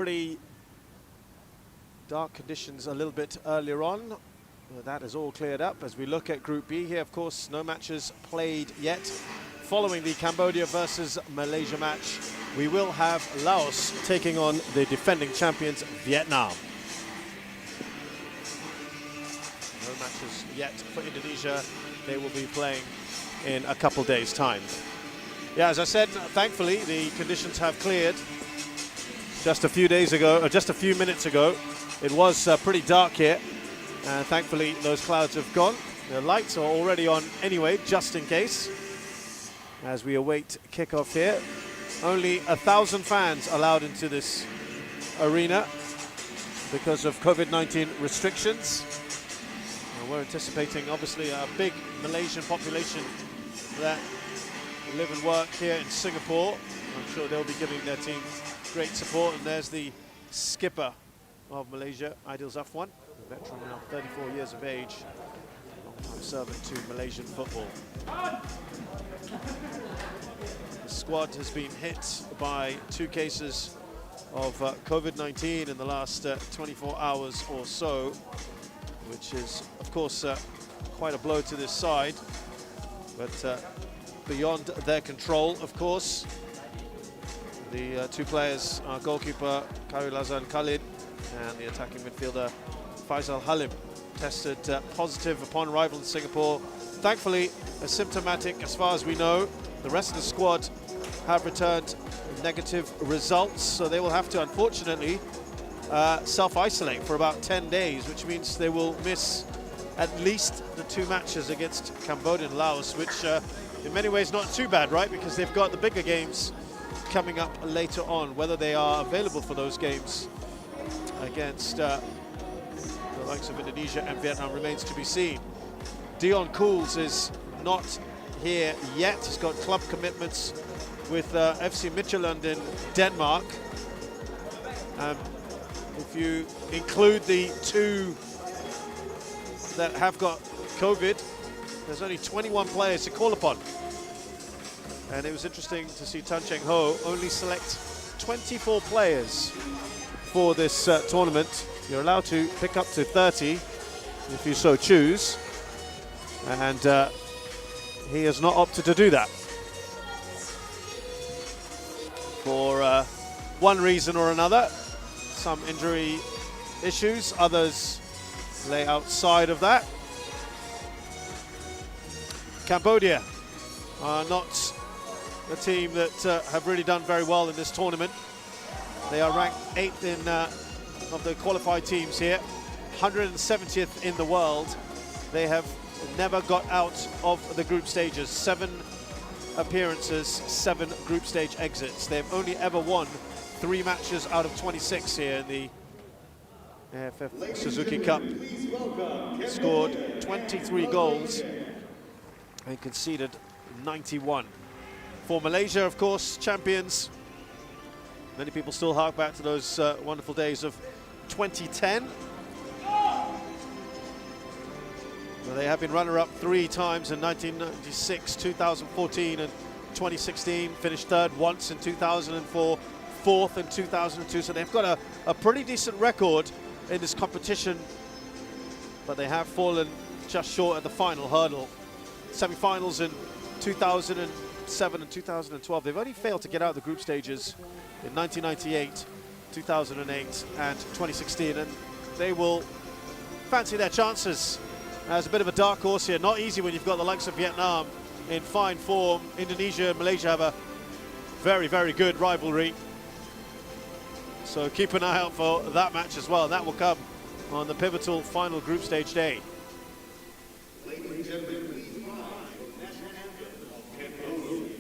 Pretty dark conditions a little bit earlier on. That is all cleared up as we look at Group B here. Of course, no matches played yet. Following the Cambodia versus Malaysia match, we will have Laos taking on the defending champions Vietnam. No matches yet for Indonesia. They will be playing in a couple days' time. Yeah, as I said, thankfully the conditions have cleared. Just a few days ago, or just a few minutes ago, it was pretty dark here. And thankfully, those clouds have gone. The lights are already on anyway, just in case. As we await kickoff here. Only 1,000 fans allowed into this arena because of COVID-19 restrictions. And we're anticipating, obviously, a big Malaysian population that live and work here in Singapore. I'm sure they'll be giving their team great support. And there's the skipper of Malaysia, Aidil Zafwan, a veteran now, 34 years of age, long-time servant to Malaysian football. The squad has been hit by 2 cases of COVID-19 in the last 24 hours or so, which is, of course, quite a blow to this side, but beyond their control, of course. The 2 players, our goalkeeper Khairul Azan Khalid and the attacking midfielder Faisal Halim, tested positive upon arrival in Singapore. Thankfully, asymptomatic as far as we know. The rest of the squad have returned negative results, so they will have to, unfortunately, self-isolate for about 10 days, which means they will miss at least the 2 matches against Cambodia and Laos, which in many ways not too bad, right? Because they've got the bigger games coming up later on. Whether they are available for those games against the likes of Indonesia and Vietnam remains to be seen. Dion Cools is not here yet. He's got club commitments with FC Midtjylland in Denmark. If you include the 2 that have got COVID, there's only 21 players to call upon. And it was interesting to see Tan Cheng Ho only select 24 players for this tournament. You're allowed to pick up to 30 if you so choose. And he has not opted to do that. For one reason or another. Some injury issues, others lay outside of that. Cambodia are not a team that have really done very well in this tournament. They are ranked 8th in of the qualified teams here, 170th in the world. They have never got out of the group stages. 7 appearances, 7 group stage exits. They've only ever won 3 matches out of 26 here in the AFF Suzuki Cup. Scored 23 goals and conceded 91. For Malaysia, of course, champions. Many people still hark back to those wonderful days of 2010. Well, they have been runner-up 3 times in 1996, 2014 and 2016. Finished 3rd once in 2004, 4th in 2002. So they've got a pretty decent record in this competition. But they have fallen just short at the final hurdle. Semi-finals in 2007 and 2012. They've only failed to get out of the group stages in 1998, 2008 and 2016, and they will fancy their chances as a bit of a dark horse here. Not easy when you've got the likes of Vietnam in fine form. Indonesia and Malaysia have a very, very good rivalry. So keep an eye out for that match as well. That will come on the pivotal final group stage day. Ladies and gentlemen, please rise. National anthem of Cambodia.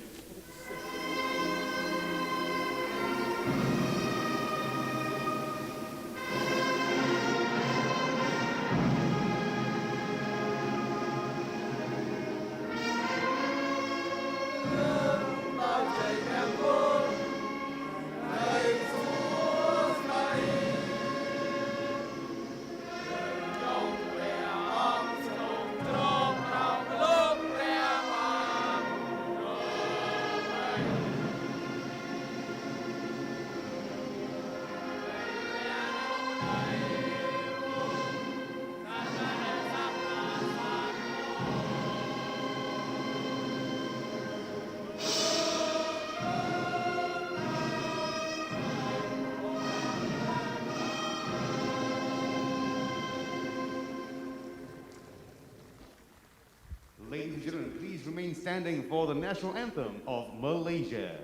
and gentlemen, please remain standing for the national anthem of Malaysia.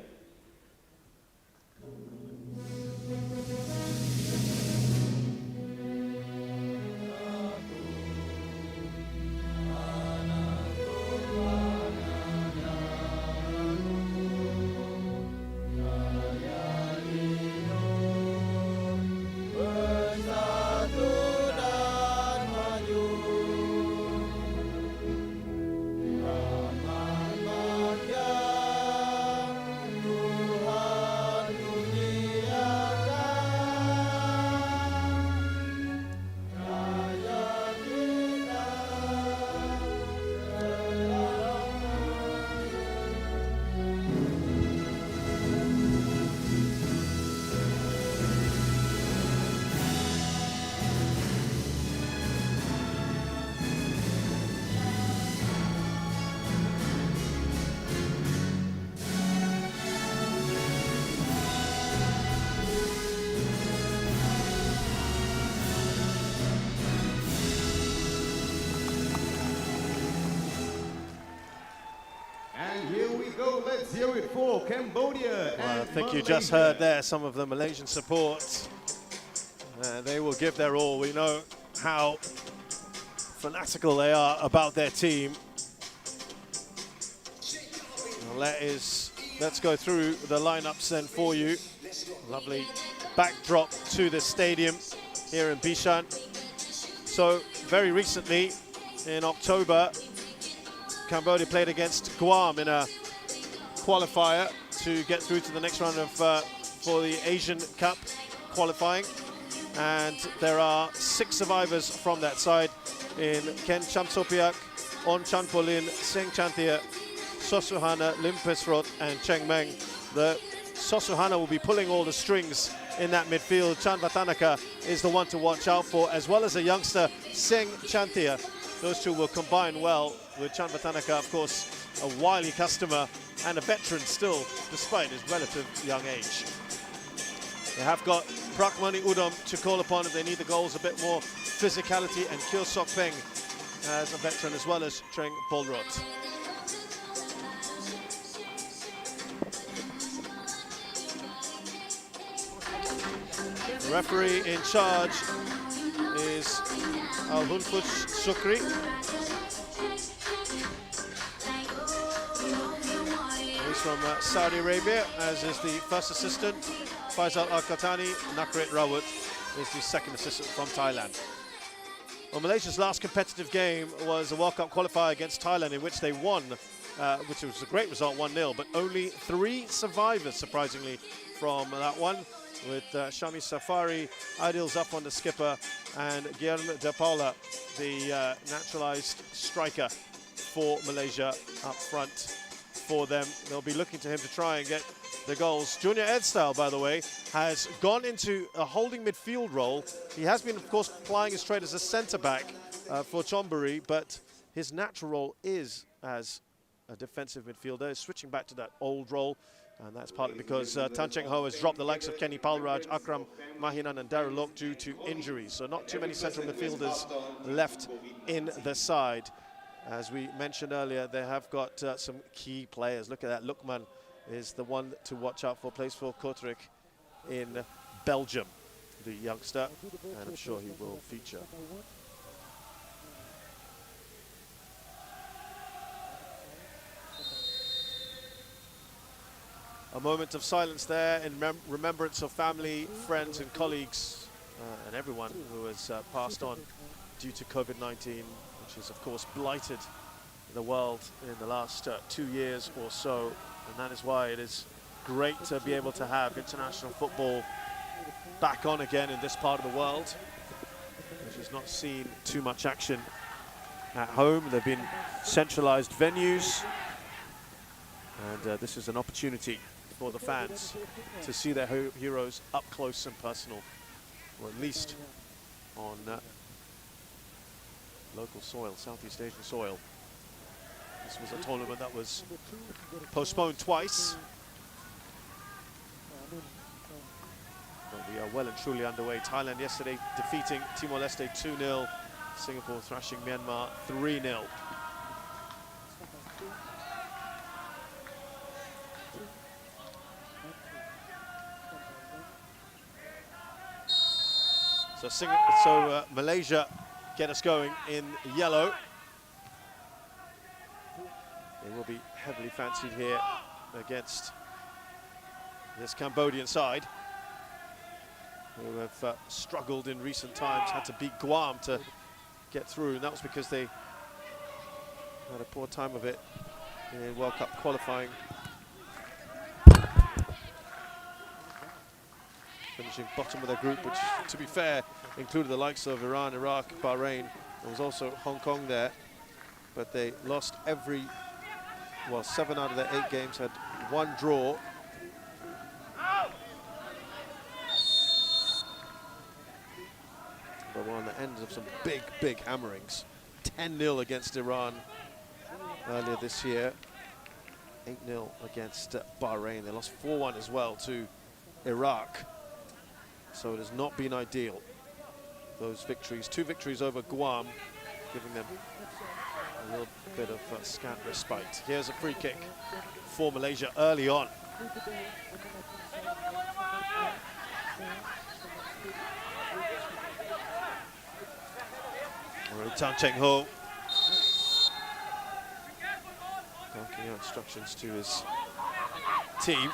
And here we go, let's hear it for Cambodia and I think you Malaysia. just heard there some of the Malaysian support. They will give their all. We know how fanatical they are about their team. Well, let's go through the lineups then for you. Lovely backdrop to the stadium here in Bishan. So very recently, in October, Cambodia played against Guam in a qualifier to get through to the next round of for the Asian Cup qualifying. And there are 6 survivors from that side in Ken Chamsopiak, On Chanpolin, Seng Chanthia, Sosuhana, Limpesrot and Cheng Meng. The Sosuhana will be pulling all the strings in that midfield. Chan Vatanaka is the one to watch out for, as well as a youngster, Seng Chanthia. Those two will combine well, with Chan Vatanaka, of course, a wily customer and a veteran still, despite his relative young age. They have got Prakmani Udom to call upon if they need the goals, a bit more physicality, and Kyo Sok Peng as a veteran, as well as Treng Polrot. The referee in charge is Al-Hunfuch Sukri. He's from Saudi Arabia, as is the first assistant. Faisal Al-Qatani. Nakrit Rawat is the second assistant from Thailand. Well, Malaysia's last competitive game was a World Cup qualifier against Thailand, in which they won, which was a great result, 1-0, but only 3 survivors, surprisingly, from that one, with Shami Safari, Aidil Zafwan, the skipper, and Guillermo de Paula, the naturalized striker for Malaysia up front for them. They'll be looking to him to try and get the goals. Junior Edstyle, by the way, has gone into a holding midfield role. He has been, of course, plying his trade as a centre-back for Chonburi, but his natural role is as a defensive midfielder. He's switching back to that old role, and that's partly because Tan Cheng Ho has dropped the likes of Kenny Palraj, Akram Mahinan and Darryl Lok due to injuries. So not too many central midfielders left in the side. As we mentioned earlier, they have got some key players. Look at that, Lukman is the one to watch out for, plays for Kortrijk in Belgium, the youngster, and I'm sure he will feature. A moment of silence there in remembrance of family, friends and colleagues and everyone who has passed on due to COVID-19, which has of course blighted the world in the last 2 years or so. And that is why it is great to be able to have international football back on again in this part of the world, which has not seen too much action at home. There have been centralized venues, and this is an opportunity for the fans to see their heroes up close and personal, or at least on local soil, Southeast Asian soil. This was a tournament that was postponed twice. But we are well and truly underway. Thailand yesterday defeating Timor-Leste 2-0. Singapore thrashing Myanmar 3-0. So Malaysia get us going in yellow. They will be heavily fancied here against this Cambodian side, who have struggled in recent times, had to beat Guam to get through, and that was because they had a poor time of it in World Cup qualifying. Finishing bottom of their group, which, to be fair, included the likes of Iran, Iraq, Bahrain. There was also Hong Kong there, but they lost well, 7 out of their 8 games, had 1 draw. But we're on the ends of some big hammerings. 10-0 against Iran earlier this year. 8-0 against Bahrain. They lost 4-1 as well to Iraq. So it has not been ideal, those victories. 2 victories over Guam, giving them a little bit of scant respite. Here's a free kick for Malaysia early on. Tan Cheng Ho barking out instructions to his team.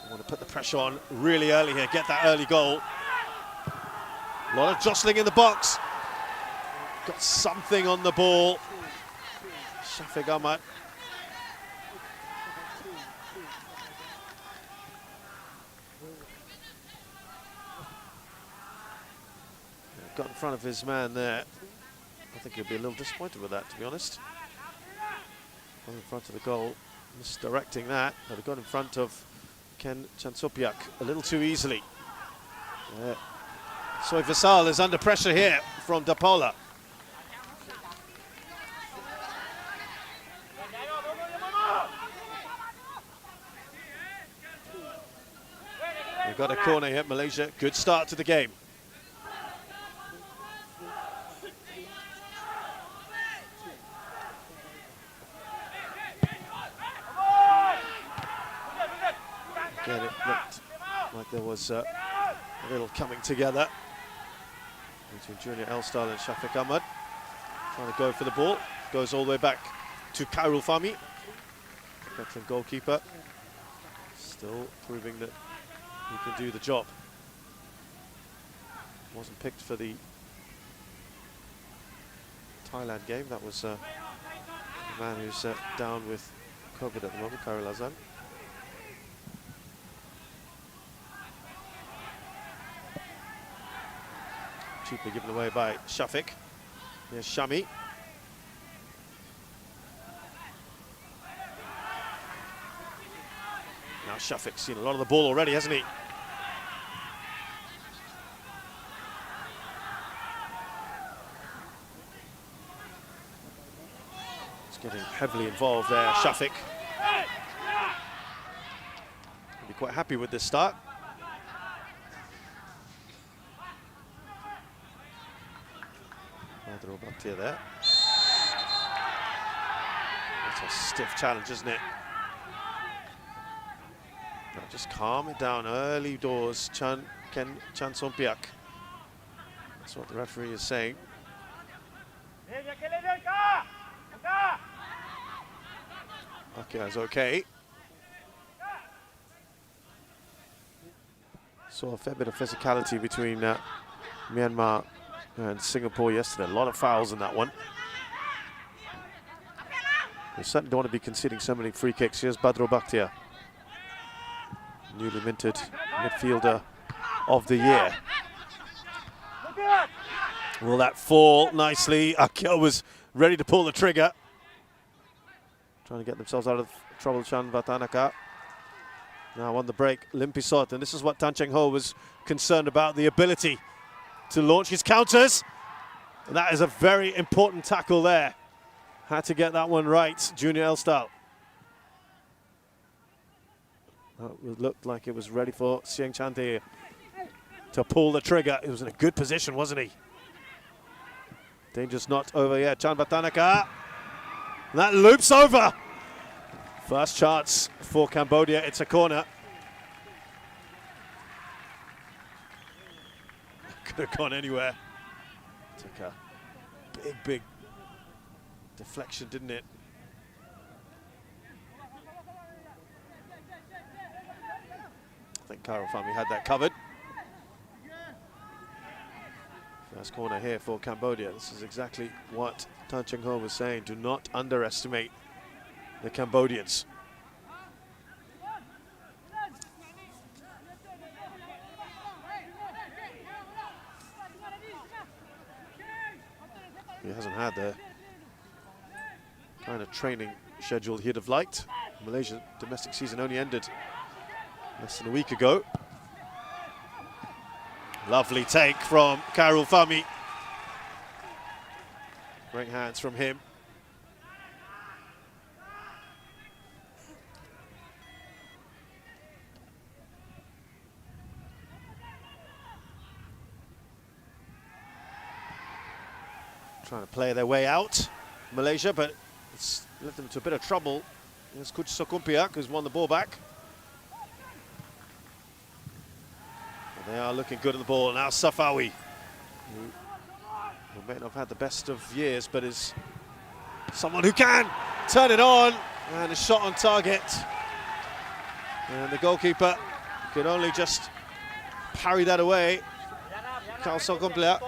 Want to put the pressure on really early here, get that early goal. A lot of jostling in the box. Got something on the ball. Shafiq Ahmad. Got in front of his man there. I think he'll be a little disappointed with that, to be honest. Got in front of the goal, misdirecting that, but he got in front of Ken Chansopiak a little too easily. Soy Visal is under pressure here from Dapola. We've got a corner here, Malaysia. Good start to the game. Again, it looked like there was a little coming together between Junior Elstal and Shafiq Ahmad. Trying to go for the ball. Goes all the way back to Khairul Fahmi, veteran goalkeeper. Still proving that he can do the job. Wasn't picked for the Thailand game. That was the man who's down with COVID at the moment, Khairul Azan. Cheaply given away by Shafiq. Here's Shami. Now Shafiq's seen a lot of the ball already, hasn't he? He's getting heavily involved there, Shafiq. He'll be quite happy with this start. There. That's a stiff challenge, isn't it? Now just calm it down. Early doors, Ken Chansopiak. That's what the referee is saying. Okay, that's okay. Saw a fair bit of physicality between Myanmar and Singapore yesterday. A lot of fouls in that one. They certainly don't want to be conceding so many free kicks. Here's Badro Bakhtiar, newly minted midfielder of the year. Will that fall nicely? Akil was ready to pull the trigger. Trying to get themselves out of trouble, Chan Vatanaka. Now on the break, Limpisot, and this is what Tan Cheng Ho was concerned about, the ability to launch his counters. And that is a very important tackle there. Had to get that one right, Junior Elstal. It looked like it was ready for Sieng Chante to pull the trigger. He was in a good position, wasn't he? Danger's not over yet. Chan Vatanaka. That loops over. First chance for Cambodia. It's a corner. could have gone anywhere. Took a big deflection, didn't it? I think Karol Fami had that covered. First corner here for Cambodia. This is exactly what Tan Cheng Ho was saying. Do not underestimate the Cambodians. He hasn't had the kind of training schedule he'd have liked. Malaysia's domestic season only ended less than a week ago. Lovely take from Karol Fami. Great hands from him. Trying to play their way out, Malaysia, but it's led them to a bit of trouble. Here's Coach Sokumpiak, who's won the ball back. They are looking good at the ball. Now Safawi, who may not have had the best of years, but is someone who can turn it on, and a shot on target. And the goalkeeper could only just parry that away. Karol Sokumpiak.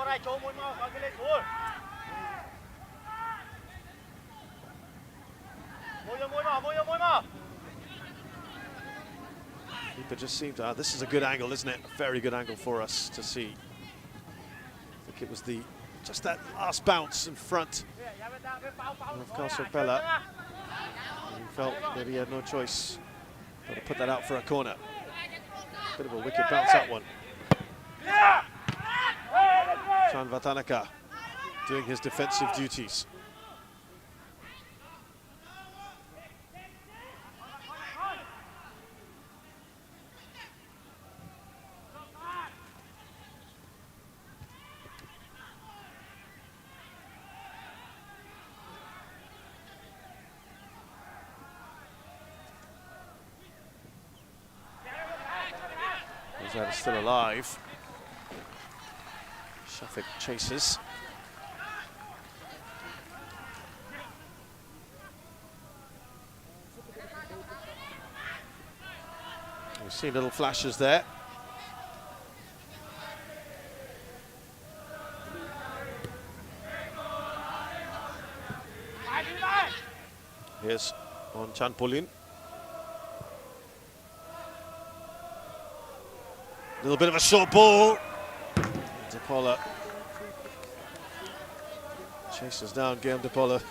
Keeper just seemed to, this is a good angle, isn't it? A very good angle for us to see. I think it was just that last bounce in front of Kasopela. He felt maybe he had no choice but to put that out for a corner. Bit of a wicked bounce, that one. Chan Vatanaka doing his defensive duties. That is still alive. Shafiq chases. We've seen little flashes there. Here's on Chan Polin. A little bit of a short ball. Depola chases down Guillaume Depola.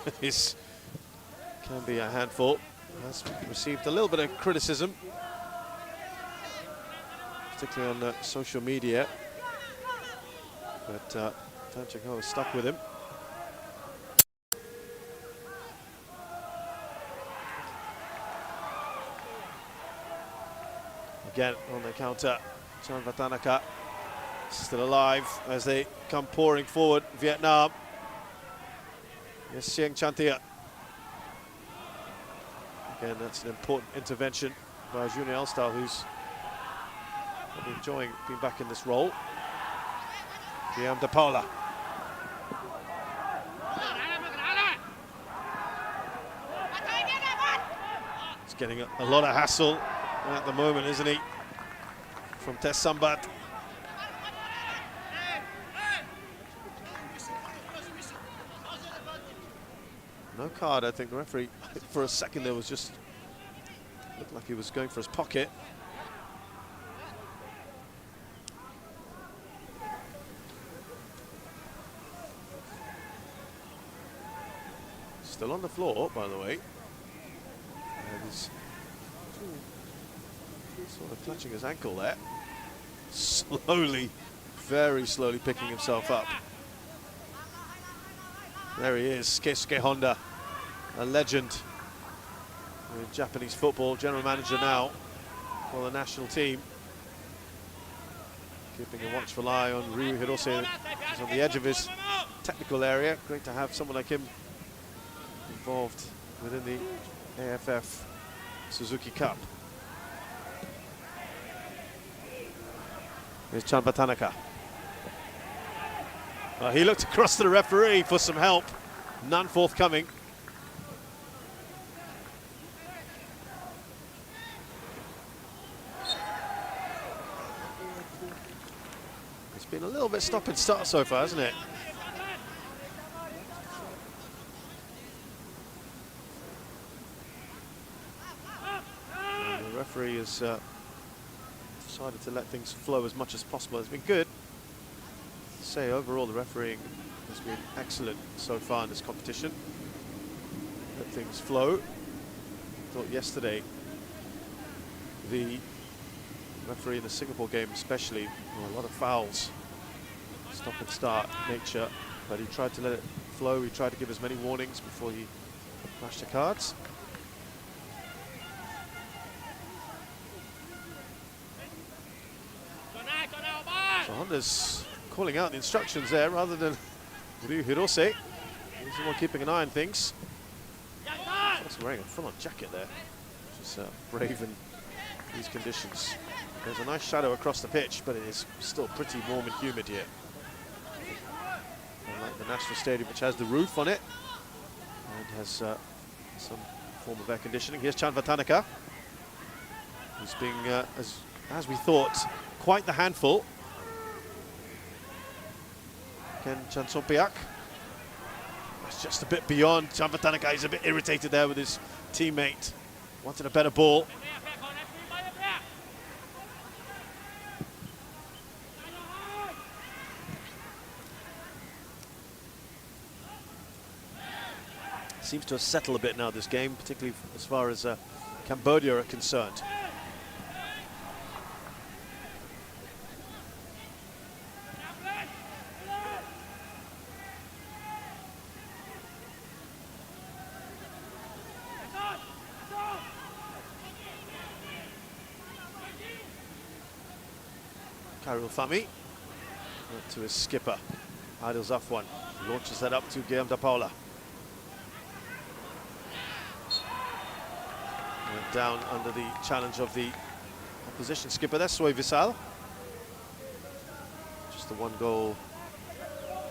Can be a handful. Has received a little bit of criticism, particularly on social media. But Tan Cheng Ho is stuck with him. Again on the counter. Chan Vatanaka still alive as they come pouring forward. Vietnam. Yes, Sieng Chantia. Again, that's an important intervention by Junior Elstal, who's enjoying being back in this role. Guillaume Depola. He's getting a lot of hassle at the moment, isn't he? From Tess Sambat. No card, I think the referee, for a second there was just, looked like he was going for his pocket. Still on the floor, by the way. And he's sort of clutching his ankle there. Slowly, very slowly picking himself up. There he is, Keisuke Honda, a legend in Japanese football, general manager now for the national team. Keeping a watchful eye on Ryu Hirose, who's on the edge of his technical area. Great to have someone like him involved within the AFF Suzuki Cup. Here's Chan Vatanaka. He looked across to the referee for some help. None forthcoming. It's been a little bit stop and start so far, hasn't it? And the referee has decided to let things flow as much as possible. It's been good. Say overall the refereeing has been excellent so far in this competition. Let things flow. I thought yesterday the referee in the Singapore game especially, a lot of fouls, stop and start nature, but he tried to let it flow. He tried to give as many warnings before he flashed the cards. So Honda's calling out the instructions there rather than Ryu Hirose. He's the one keeping an eye on things. He's wearing a full-on jacket there, which is brave in these conditions. There's a nice shadow across the pitch, but it is still pretty warm and humid here. Unlike the National Stadium, which has the roof on it and has some form of air conditioning. Here's Chan Vatanaka, who's being, as we thought, quite the handful. Ken Chansompiak. That's just a bit beyond. Chan Vatanaka, he's a bit irritated there with his teammate. Wanted a better ball. Seems to have settled a bit now, this game, particularly as far as Cambodia are concerned. Karil Fami to his skipper, Adil Zafwan, launches that up to Guillaume de Paula. Went down under the challenge of the opposition skipper. That's Soy Visal. Just the one goal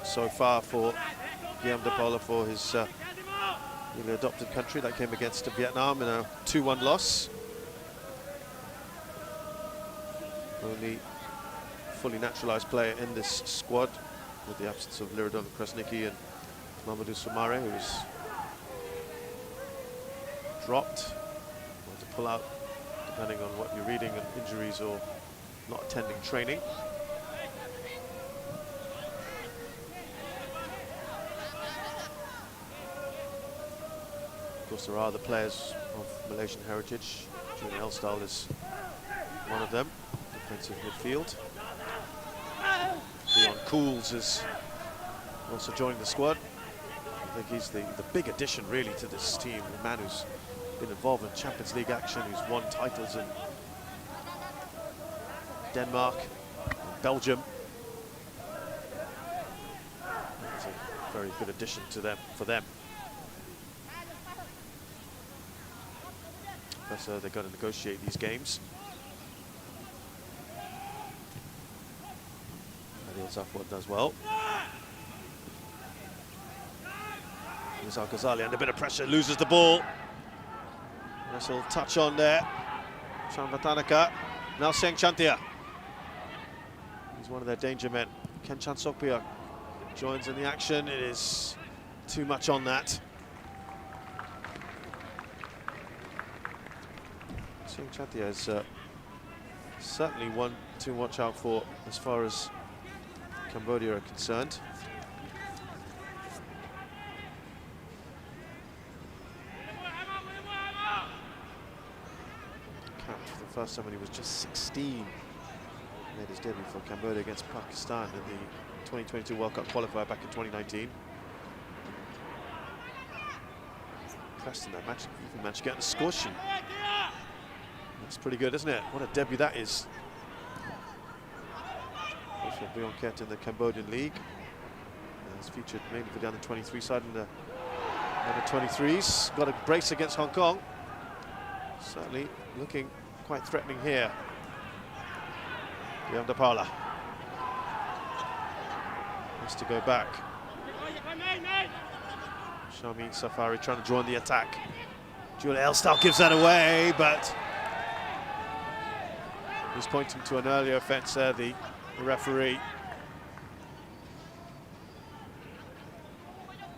so far for Guillaume de Paula for his newly adopted country. That came against Vietnam in a 2-1 loss. Only fully naturalised player in this squad, with the absence of Liradon Krasnicki and Mamadou Soumare, who was dropped. To pull out, depending on what you're reading, and injuries or not attending training. Of course, there are other players of Malaysian heritage. Julian Elstal is one of them, defensive midfield. Leon Cools is also joining the squad. I think he's the big addition really to this team, the man who's been involved in Champions League action, who's won titles in Denmark, Belgium. It's a very good addition to them, for them. So they've got to negotiate these games. Adil Zafwan does well. Here's Al-Ghazali under a bit of pressure, loses the ball. Nice little touch on there. Chan Vatanaka. Now Seng Chantia. He's one of their danger men. Ken Chansokpia joins in the action. It is too much on that. Seng Chantia is certainly one to watch out for as far as Cambodia are concerned. For the first time when he was just 16. Made his debut for Cambodia against Pakistan in the 2022 World Cup qualifier back in 2019. Impressed in that match, even managed to get on the score sheet. That's pretty good, isn't it? What a debut that is. Also Byon Ket in the Cambodian League. He's featured mainly for the under-23 side in the under-23s. Got a brace against Hong Kong. Certainly looking quite threatening here. Guillaume de Paula. Has to go back. Shami Safari trying to join the attack. Julia Elstal gives that away, but he's pointing to an earlier offence there, the referee.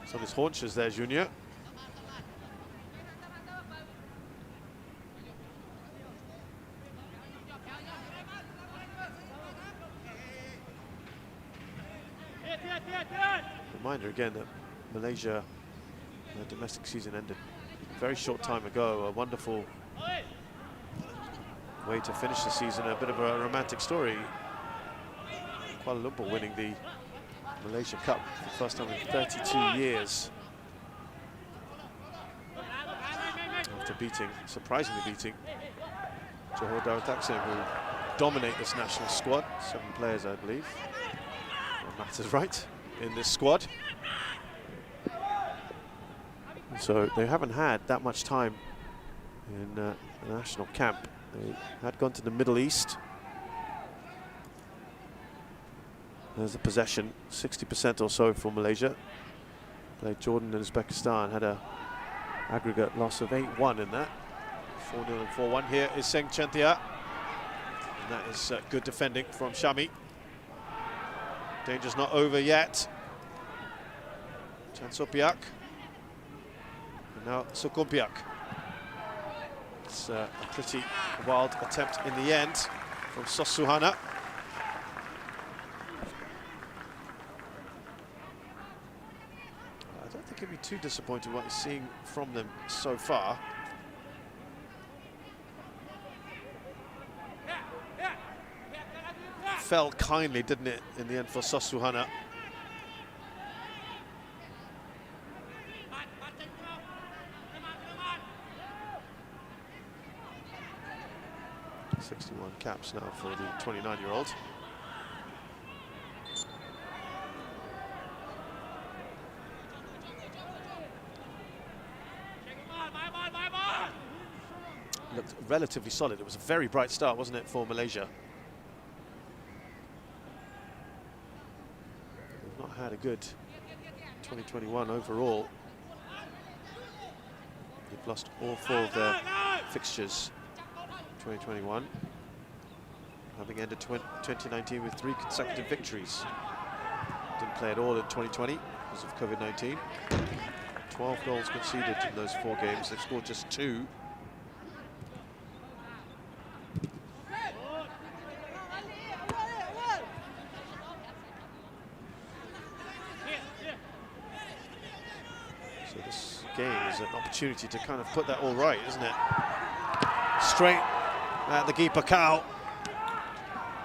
It's on his haunches there, Junior. Reminder again that Malaysia, their domestic season ended a very short time ago. A wonderful way to finish the season, a bit of a romantic story. Kuala Lumpur winning the Malaysia Cup for the first time in 32 years. After surprisingly beating Johor Darul Taksim, who dominate this national squad. 7 players, I believe. If maths is right in this squad. So they haven't had that much time in the national camp. They had gone to the Middle East. There's the possession, 60% or so for Malaysia. Played Jordan and Uzbekistan, had a aggregate loss of 8-1 in that. 4-0 and 4-1. Here is Seng Chantia. And that is good defending from Shami. Danger's not over yet. Chansopiak. And now Sukumpiak. It's a pretty wild attempt in the end from Sosuhana. I don't think he'll be too disappointed what he's seeing from them so far. Fell kindly, didn't it, in the end for Sosuhana. .61 caps now for the 29-year-old. Looked relatively solid. It was a very bright start, wasn't it, for Malaysia? They've not had a good 2021 overall. They've lost all 4 of their fixtures. 2021, having ended 2019 with 3 consecutive victories. Didn't play at all in 2020 because of COVID-19. 12 goals conceded in those 4 games. They've scored just 2. So this game is an opportunity to kind of put that all right, isn't it? Straight at the keeper, Cao.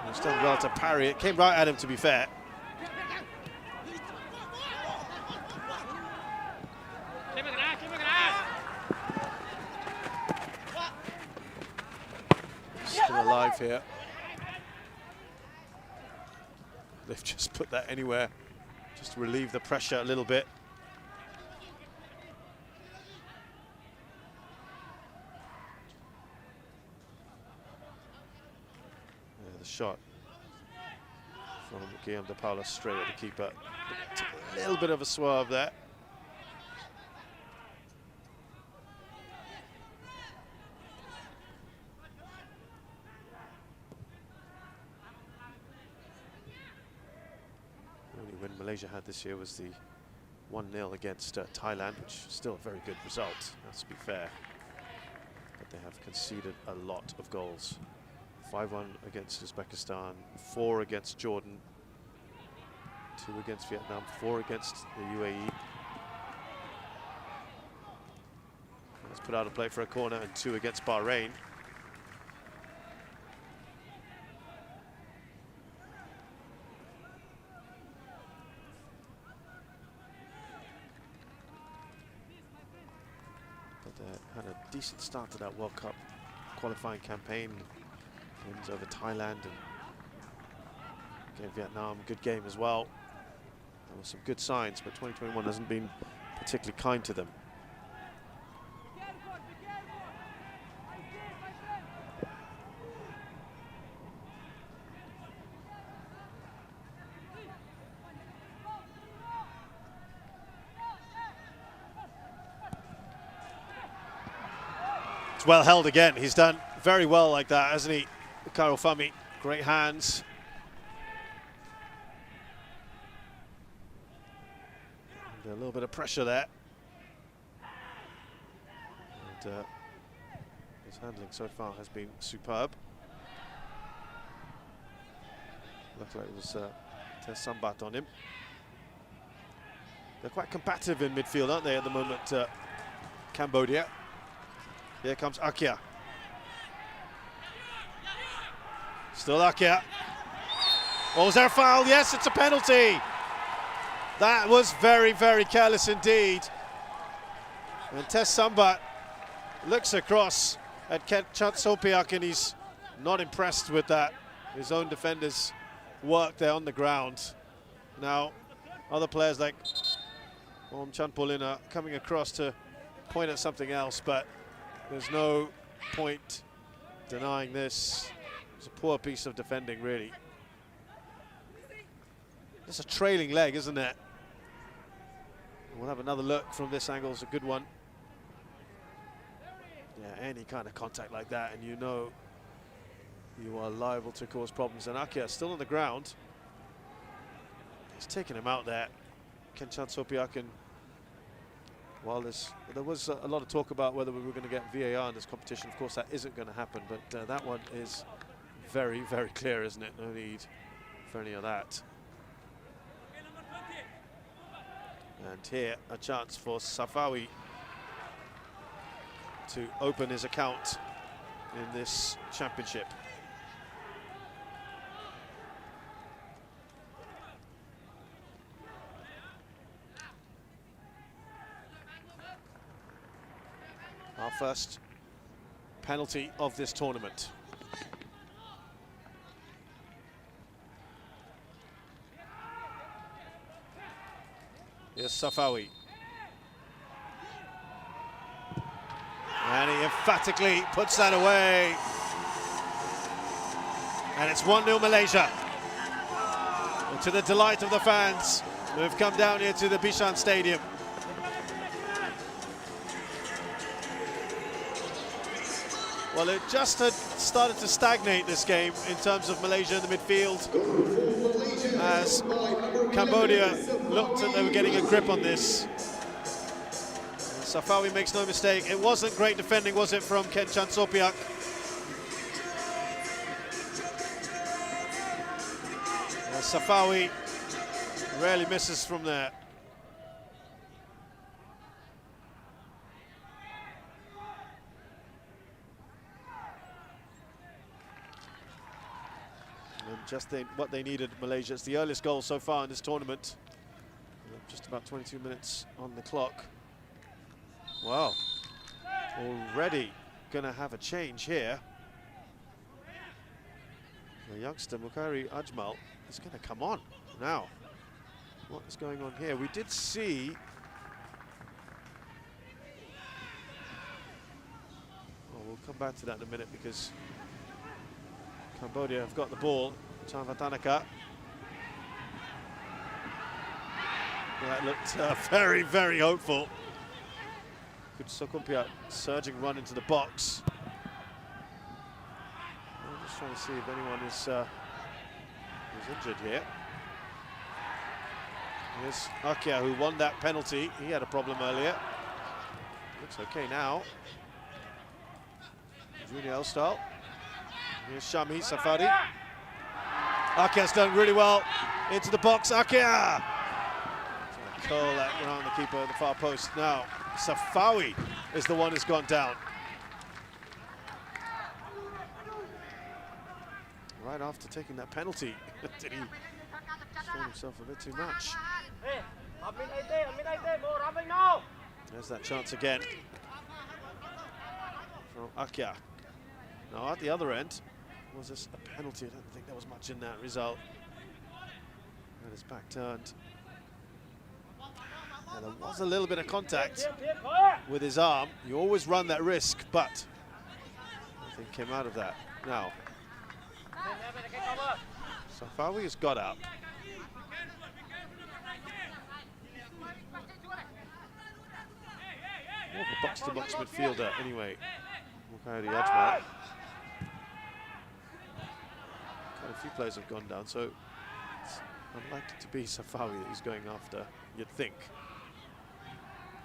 He's done well to parry it. Came right at him, to be fair. Still alive here. They've just put that anywhere, just to relieve the pressure a little bit. Shot from Guillaume de Paula straight at the keeper. Took a little bit of a swerve there. The only win Malaysia had this year was the 1-0 against Thailand, which is still a very good result, let's be fair. But they have conceded a lot of goals. 5-1 against Uzbekistan, 4 against Jordan, 2 against Vietnam, 4 against the UAE. Let's put out a play for a corner, and 2 against Bahrain. But they had a decent start to that World Cup qualifying campaign. Wins over Thailand and gave Vietnam a good game as well. There were some good signs, but 2021 hasn't been particularly kind to them. It's well held again. He's done very well like that, hasn't he? Karo Fami, great hands. And a little bit of pressure there. And his handling so far has been superb. Looked like it was Tess Sambat on him. They're quite combative in midfield, aren't they, at the moment, Cambodia. Here comes Akia. Still Akia. Oh, was there a foul? Yes, it's a penalty. That was very, very careless indeed. And Tess Sambat looks across at Kentchat Sopiak and he's not impressed with that. His own defenders work there on the ground. Now, other players like Om Chanpolin are coming across to point at something else, but there's no point denying this. It's a poor piece of defending, really. It's a trailing leg, isn't it? We'll have another look from this angle. It's a good one. Yeah, any kind of contact like that, and you know you are liable to cause problems. And Akia still on the ground. He's taking him out there. Kentchat Sopiak, and while there was a lot of talk about whether we were going to get VAR in this competition, of course that isn't going to happen, but that one is very, very clear, isn't it? No need for any of that. And here, a chance for Safawi to open his account in this championship. Our first penalty of this tournament. Here's Safawi. And he emphatically puts that away. And it's 1-0 Malaysia. And to the delight of the fans who have come down here to the Bishan Stadium. Well, it just had started to stagnate, this game, in terms of Malaysia in the midfield, as Cambodia looked and they were getting a grip on this. And Safawi makes no mistake. It wasn't great defending, was it, from Kentchat Sopiak? Safawi rarely misses from there. Just what they needed, Malaysia. It's the earliest goal so far in this tournament. Just about 22 minutes on the clock. Wow. Already going to have a change here. The youngster, Mukhari Ajmal, is going to come on now. What is going on here? We did see... Well, we'll come back to that in a minute because Cambodia have got the ball. Tanaka. That looked very, very hopeful. Good Sokumpia surging run into the box. I'm just trying to see if anyone is injured here. Here's Akia, who won that penalty. He had a problem earlier. Looks okay now. Junior Elstal. Here's Shami Safari. Akia's done really well into the box. Akia! Curl that around the keeper at the far post. Now, Safawi is the one who's gone down. Right after taking that penalty, did he strain himself a bit too much? There's that chance again from Akia. Now at the other end, was this a penalty? I don't think there was much in that result. And his back turned. And there was a little bit of contact with his arm. You always run that risk, but nothing came out of that. Now, Safawi has got up. More of a box-to-box midfielder anyway, Mukairi Ajmal. Quite a few players have gone down, so it's unlikely to be Safawi that he's going after, you'd think.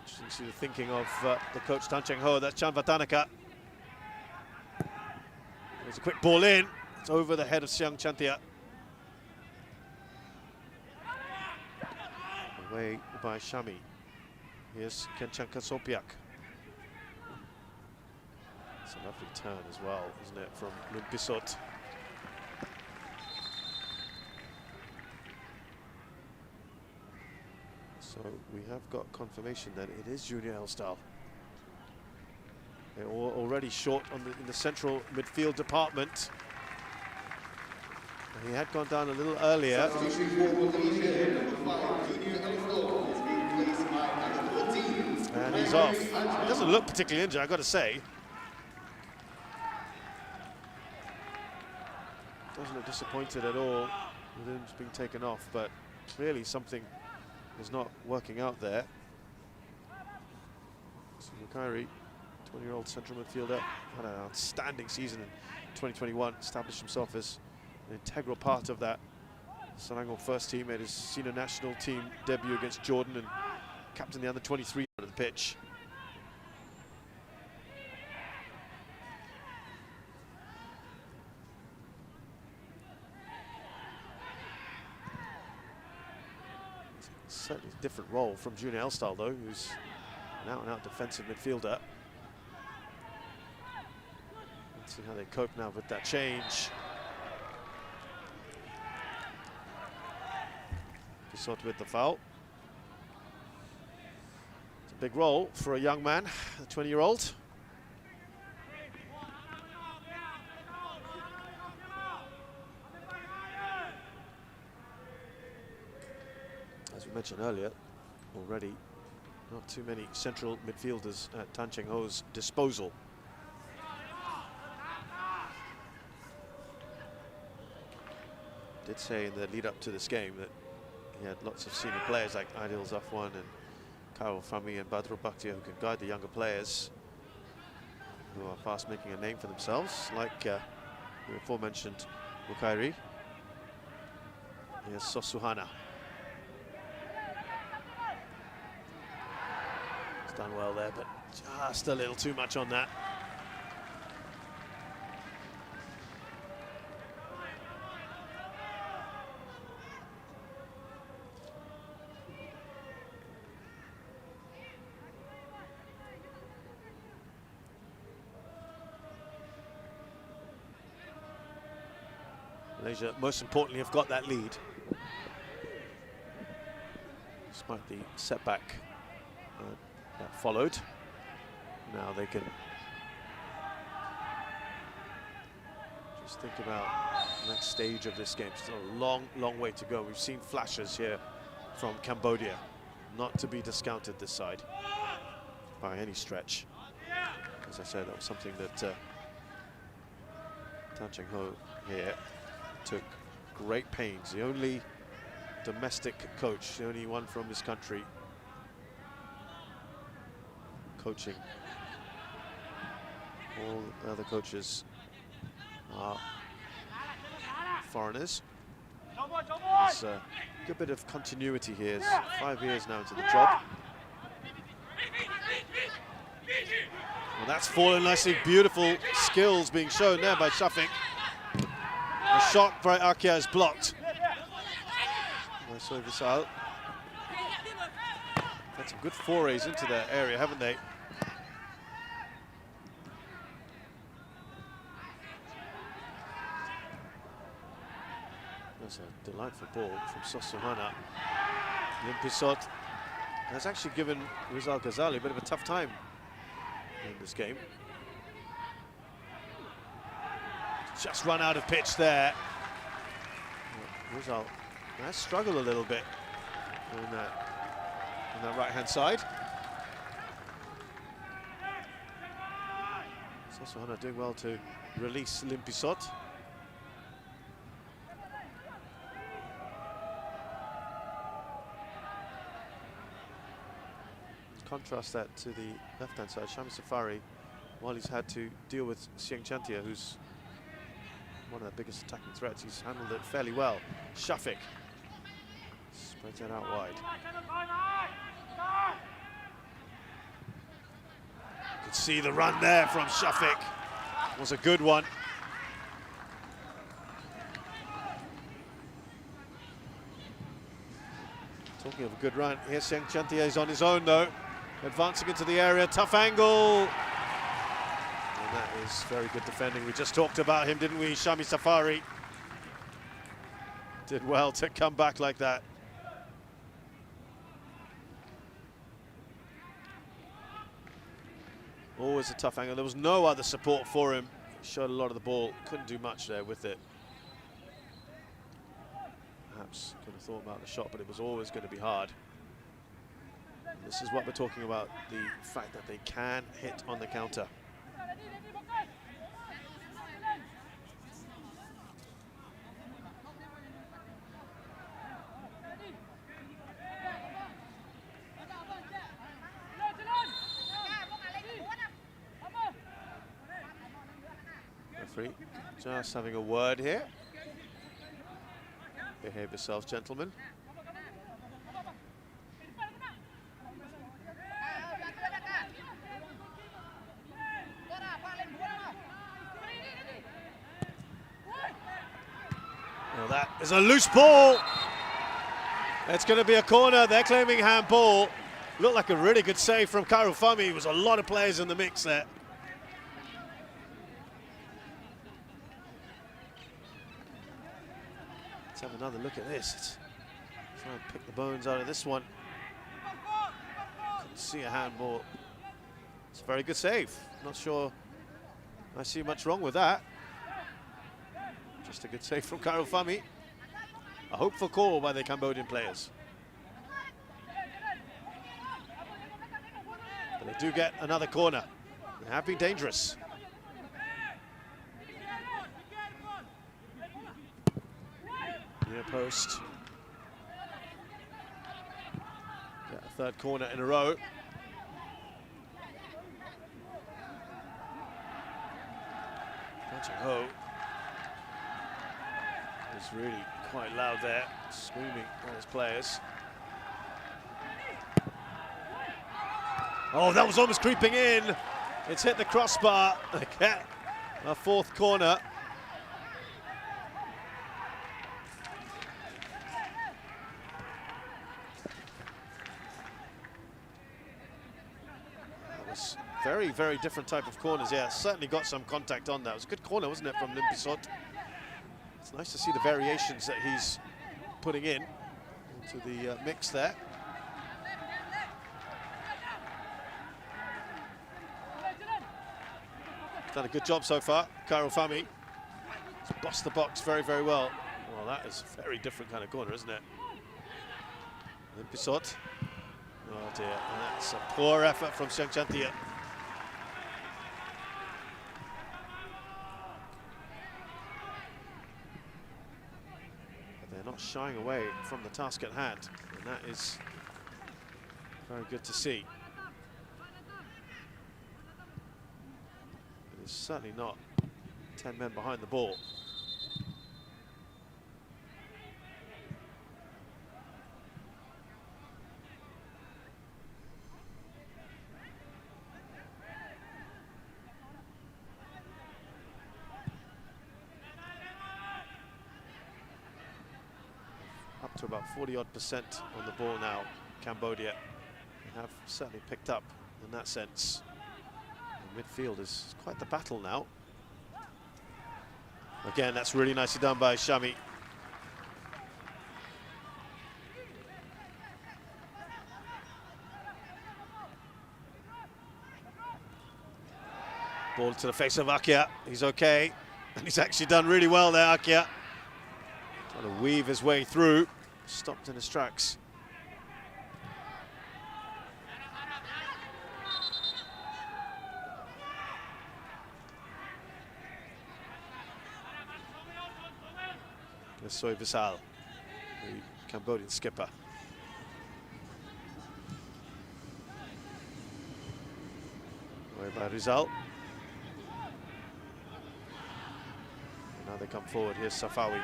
Interesting to see the thinking of the coach Tan Cheng Ho. That's Chan Vatanaka. There's a quick ball in. It's over the head of Siang Chantia. Away by Shami. Here's Kenchanka Sopiak. It's a lovely turn as well, isn't it, from Lumpisot. So we have got confirmation that it is Junior Elstal. They're already short on in the central midfield department. He had gone down a little earlier. And he's off. He doesn't look particularly injured, I've got to say. Doesn't look disappointed at all with him being taken off, but clearly something is not working out there. So Mukairi, 20-year-old central midfielder, had an outstanding season in 2021, established himself as an integral part of that Selangor first team, made his senior national team debut against Jordan and captain the under-23 of the pitch. Certainly a different role from Junior Elstal, though, who's an out-and-out defensive midfielder. Let's see how they cope now with that change. Pisot with the foul. It's a big role for a young man, a 20-year-old. As we mentioned earlier, already not too many central midfielders at Tan Cheng Ho's disposal. Did say in the lead up to this game that he had lots of senior players like Adil Zafwan and Karol Fahmi and Badru Bakhtia who can guide the younger players who are fast making a name for themselves, like the aforementioned Mukairi. Here's Sosuhana. He's done well there, but just a little too much on that. Malaysia, most importantly, have got that lead. Despite the setback that followed. Now they can just think about the next stage of this game. Still a long, long way to go. We've seen flashes here from Cambodia. Not to be discounted this side by any stretch. As I said, that was something that Tan Cheng Ho here took great pains. The only domestic coach, the only one from his country, coaching. All the other coaches are foreigners. There's a good bit of continuity here. It's 5 years now into the job. Well, that's fallen nicely. Beautiful skills being shown there by Shafiq. The shot by Akia is blocked. Nice Visal. Had some good forays into their area, haven't they? That's a delightful ball from Sosuhana. Lumpisot has actually given Rizal Ghazali a bit of a tough time in this game. Just run out of pitch there. Rizal has struggled a little bit on that right-hand side. Sosuhana doing well to release Lumpisot. Contrast that to the left-hand side. Shami Safari while he's had to deal with Sieng Chantia, who's one of the biggest attacking threats, he's handled it fairly well. Shafiq spreads it out wide. You can see the run there from Shafiq. Was a good one. Talking of a good run, here Sieng Chantia is on his own though. Advancing into the area, tough angle. And that is very good defending. We just talked about him, didn't we? Shami Safari did well to come back like that. Always a tough angle. There was no other support for him. He showed a lot of the ball. Couldn't do much there with it. Perhaps could have thought about the shot, but it was always going to be hard. And this is what we're talking about, the fact that they can hit on the counter. Referee just having a word here. Behave yourselves, gentlemen. Well, that is a loose ball. It's going to be a corner. They're claiming handball. Looked like a really good save from Karufami. There was a lot of players in the mix there. Let's have another look at this. Let's try and pick the bones out of this one. Couldn't see a handball. It's a very good save. Not sure I see much wrong with that. Just a good save from Karufami. A hopeful call by the Cambodian players. But they do get another corner. They have been dangerous. Near post. Get a third corner in a row. Ho is really quite loud there, screaming at his players. Oh, that was almost creeping in. It's hit the crossbar. They get a fourth corner. That was very, very different type of corners. Yeah, certainly got some contact on that. It was a good corner, wasn't it, from Limpisot? It's nice to see the variations that he's putting in into the mix there. Done a good job so far, Karufami. He's bossed the box very, very well. Well, that is a very different kind of corner, isn't it? Limpisot. Oh dear, and that's a poor effort from Sieng Chantia. But they're not shying away from the task at hand, and that is very good to see. It's certainly not 10 men behind the ball. Up to about 40-odd% on the ball now, Cambodia. They have certainly picked up in that sense. Midfield is quite the battle now. Again, that's really nicely done by Shami. Ball to the face of Akia. He's okay. And he's actually done really well there, Akia. Trying to weave his way through. Stopped in his tracks. Soy Visal, the Cambodian skipper. Away by Rizal. Now they come forward. Here's Safawi.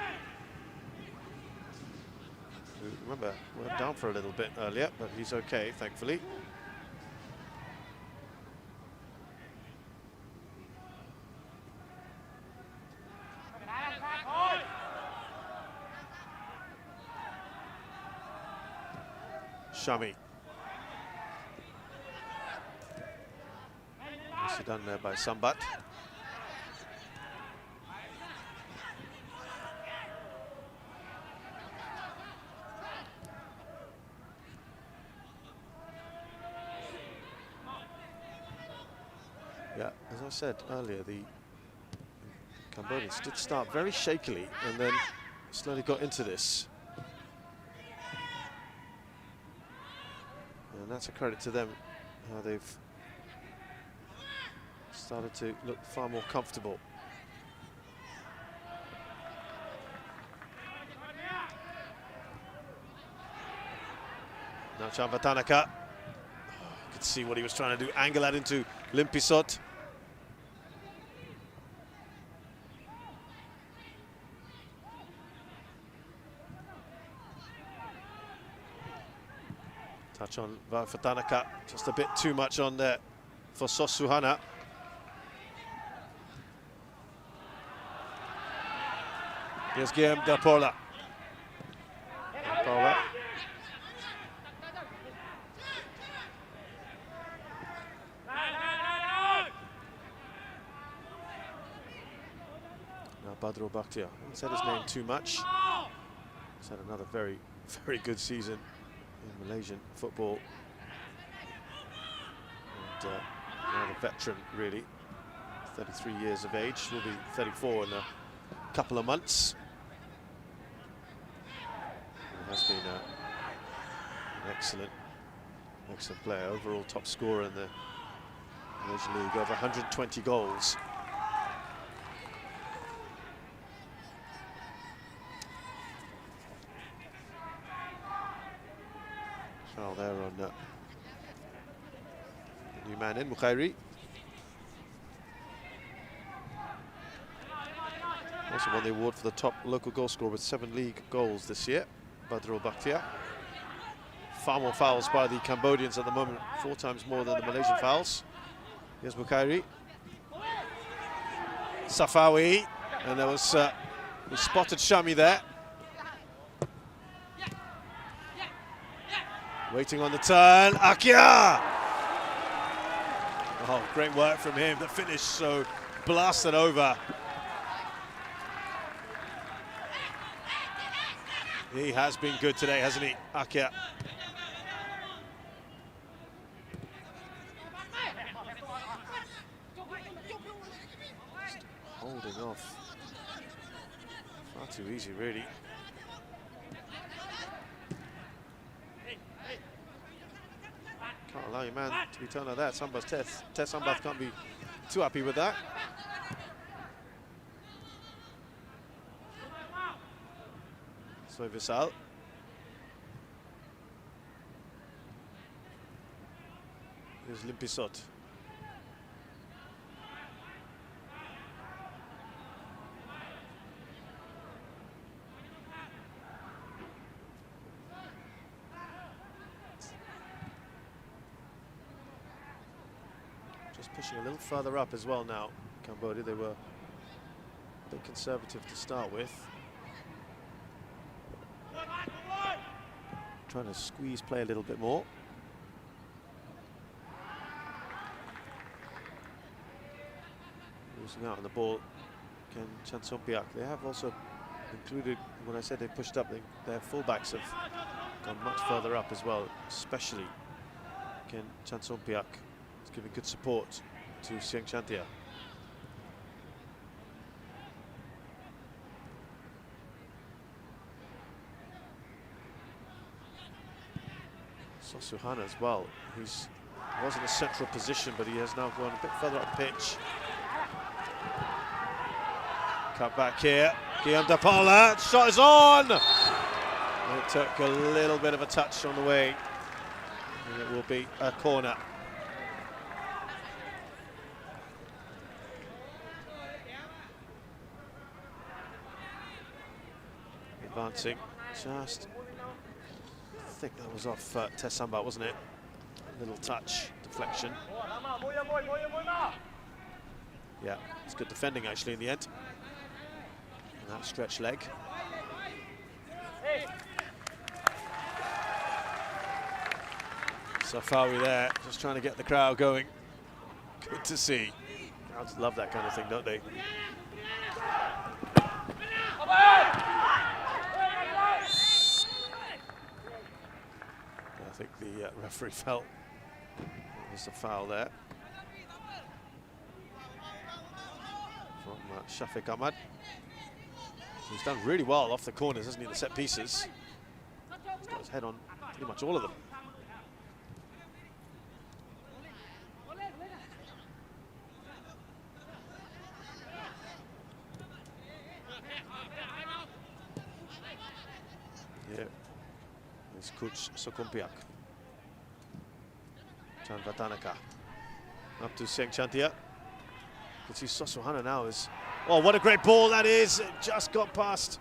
Remember, went down for a little bit earlier, but he's okay, thankfully. Shami. Nicely done there by Sambat. Yeah, as I said earlier, the Cambodians did start very shakily and then slowly got into this. And that's a credit to them, how they've started to look far more comfortable. Now Chamvatanaka. You could see what he was trying to do, angle that into Limpisot. Touch on Vafatanaka, just a bit too much on there for Sosuhana. Here's Guillaume Dapola. Dapola. Now Badro Bakhtiar. I haven't said his name too much. He's had another very, very good season in Malaysian football. And now a veteran, really. 33 years of age, will be 34 in a couple of months. He has been an excellent player, overall top scorer in the Malaysian League, over 120 goals. Foul there on the new man in, Mukhairi. Also won the award for the top local goal scorer with 7 league goals this year, Badrul Bakhtiar. Far more fouls by the Cambodians at the moment, 4 times more than the Malaysian fouls. Here's Mukhairi. Safawi, and there was, we spotted Shami there. Waiting on the turn, Akia! Oh, great work from him, the finish so blasted over. He has been good today, hasn't he, Akia? Just holding off. Far too easy, really. Can't allow your man to be turned like that. Samba's Tess Sambath can't be too happy with that. So Visal. Here's Limpisot. Just pushing a little further up as well now, Cambodia. They were a bit conservative to start with. Trying to squeeze play a little bit more. Losing out on the ball, Ken Chansompiak. They have also included, when I said they pushed up, their fullbacks have gone much further up as well, especially Ken Chansompiak is giving good support to Sieng Chantia. Sosuhana as well. He was in a central position, but he has now gone a bit further up the pitch. Cut back here. Guillaume Dapola, shot is on! It took a little bit of a touch on the way, and it will be a corner. Advancing, just, I think that was off Tessamba, wasn't it? A little touch, deflection. Yeah, it's good defending actually in the end. And that stretch leg. Safawi there, just trying to get the crowd going. Good to see. Crowds love that kind of thing, don't they? I think the referee felt there was a foul there from Shafiq Ahmad. He's done really well off the corners, hasn't he, the set pieces. He's got his head on pretty much all of them. Here is Coach Sokompiak. Chan Vatanaka up to Seng Chantia. You can see Sosuhana now is, oh, what a great ball that is. It just got past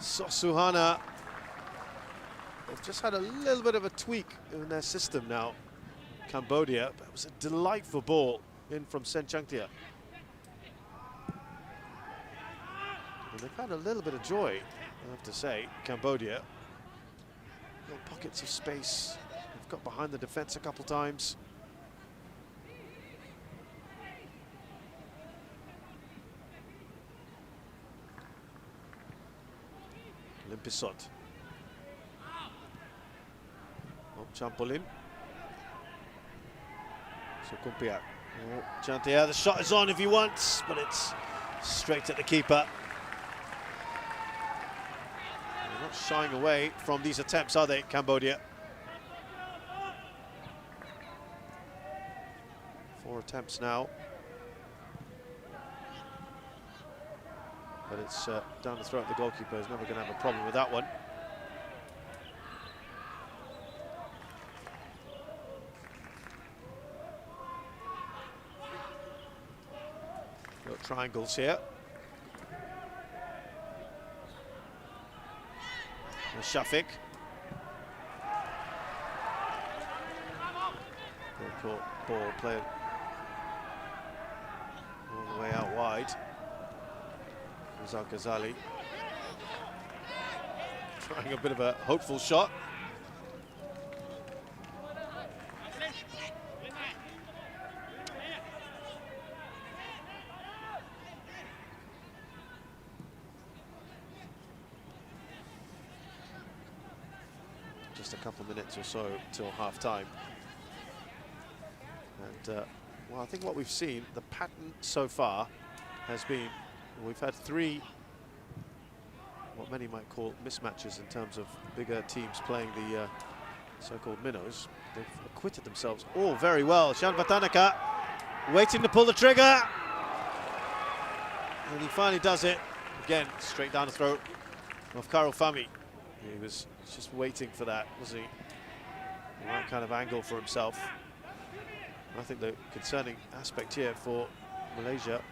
Sosuhana. They've just had a little bit of a tweak in their system now, Cambodia. But it was a delightful ball in from Seng Chantia. And they've had a little bit of joy, I have to say, Cambodia. Little pockets of space. They've got behind the defense a couple times. Limpisot. Oh, Champolin. Sokompiak. Oh, Chantia, the shot is on if he wants, but it's straight at the keeper. They're not shying away from these attempts, are they, Cambodia? 4 attempts now. But it's down the throat of the goalkeeper. He's never going to have a problem with that one. Little triangles here. And Shafiq. Good caught ball played all the way out wide. Rizal Ghazali trying a bit of a hopeful shot. Just a couple of minutes or so till half time. And well, I think what we've seen, the pattern so far has been, we've had 3, what many might call mismatches in terms of bigger teams playing the so-called minnows. They've acquitted themselves all very well. Chan Vatanaka waiting to pull the trigger. And he finally does it. Again, straight down the throat of Karol Fami. He was just waiting for that, wasn't he? The right kind of angle for himself. I think the concerning aspect here for Malaysia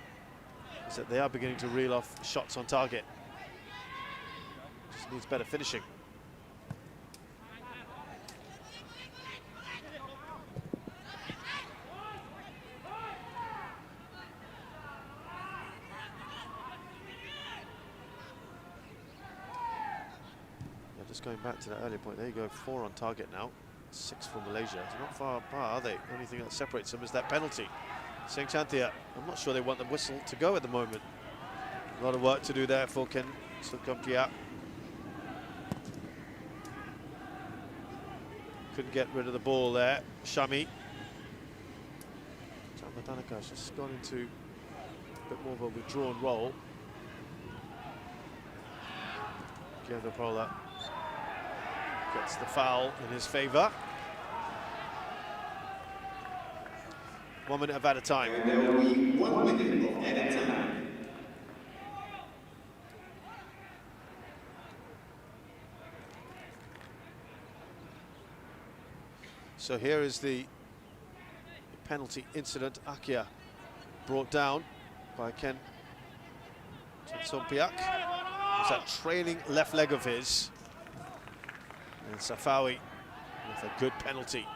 is that they are beginning to reel off shots on target. Just needs better finishing. Yeah, just going back to that earlier point, there you go, 4 on target now, 6 for Malaysia. They're not far apart, are they? The only thing that separates them is that penalty. Seng Chantia, I'm not sure they want the whistle to go at the moment. A lot of work to do there for Ken Sokompiak. Couldn't get rid of the ball there. Shami. Chan Vatanaka's just gone into a bit more of a withdrawn role. Giovapola gets the foul in his favour. 1 minute of added time. And there will be 1 minute of added time. So here is the penalty incident. Akia brought down by Ken Sokompiak. was that trailing left leg of his. And Safawi with a good penalty.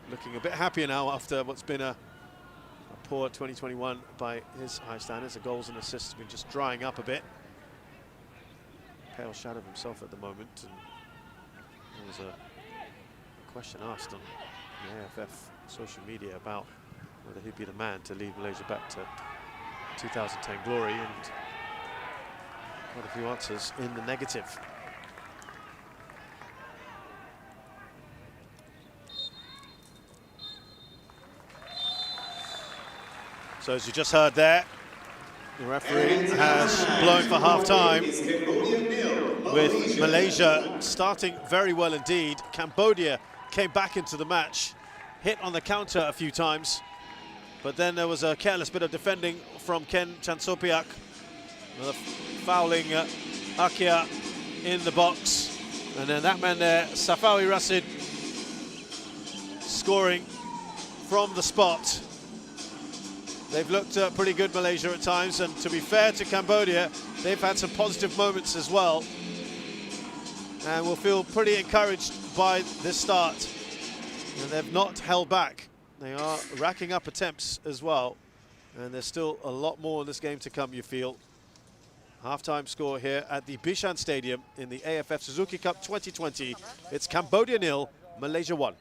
Looking a bit happier now after what's been a poor 2021 by his high standards. The goals and assists have been just drying up a bit. Pale shadow of himself at the moment. And there was a question asked on the AFF social media about whether he'd be the man to lead Malaysia back to 2010 glory, and quite a few answers in the negative. So as you just heard there, the referee has blown for half-time, with Malaysia starting very well indeed. Cambodia came back into the match, hit on the counter a few times, but then there was a careless bit of defending from Ken Chansopiak, fouling Akia in the box, and then that man there, Safawi Rasid, scoring from the spot. They've looked pretty good, Malaysia, at times, and to be fair to Cambodia, they've had some positive moments as well, and will feel pretty encouraged by this start. And they've not held back. They are racking up attempts as well, and there's still a lot more in this game to come, you feel. Half-time score here at the Bishan Stadium in the AFF Suzuki Cup 2020. It's Cambodia 0, Malaysia 1.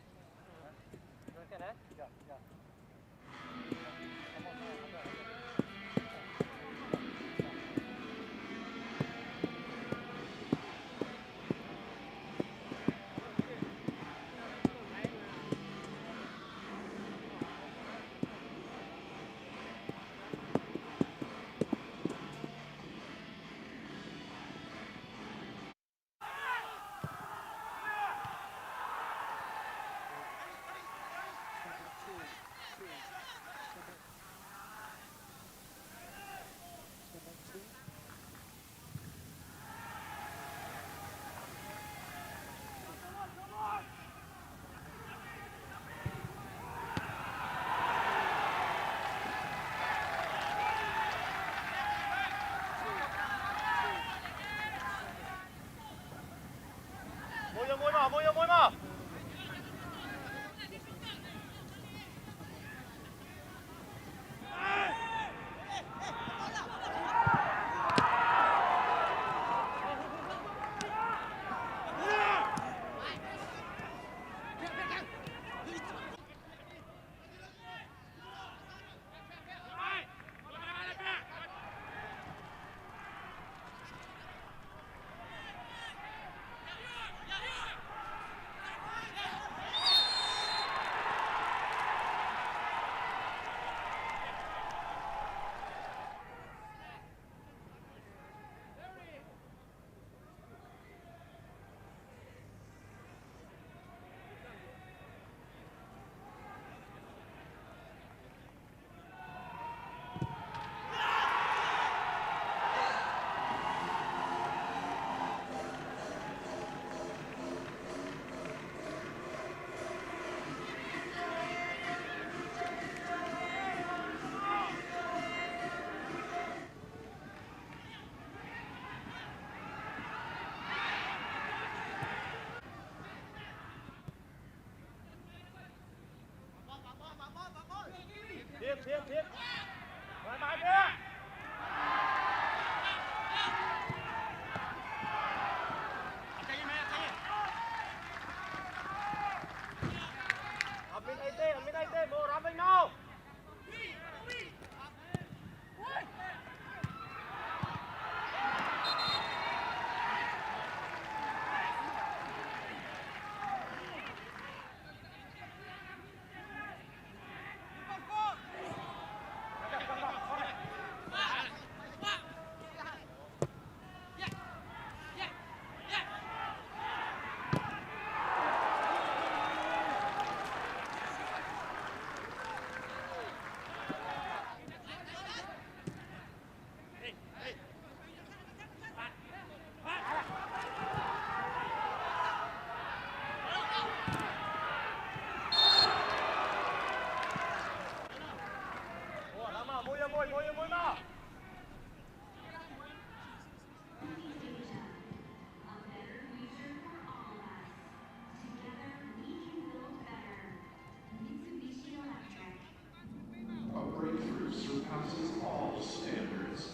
passes all standards.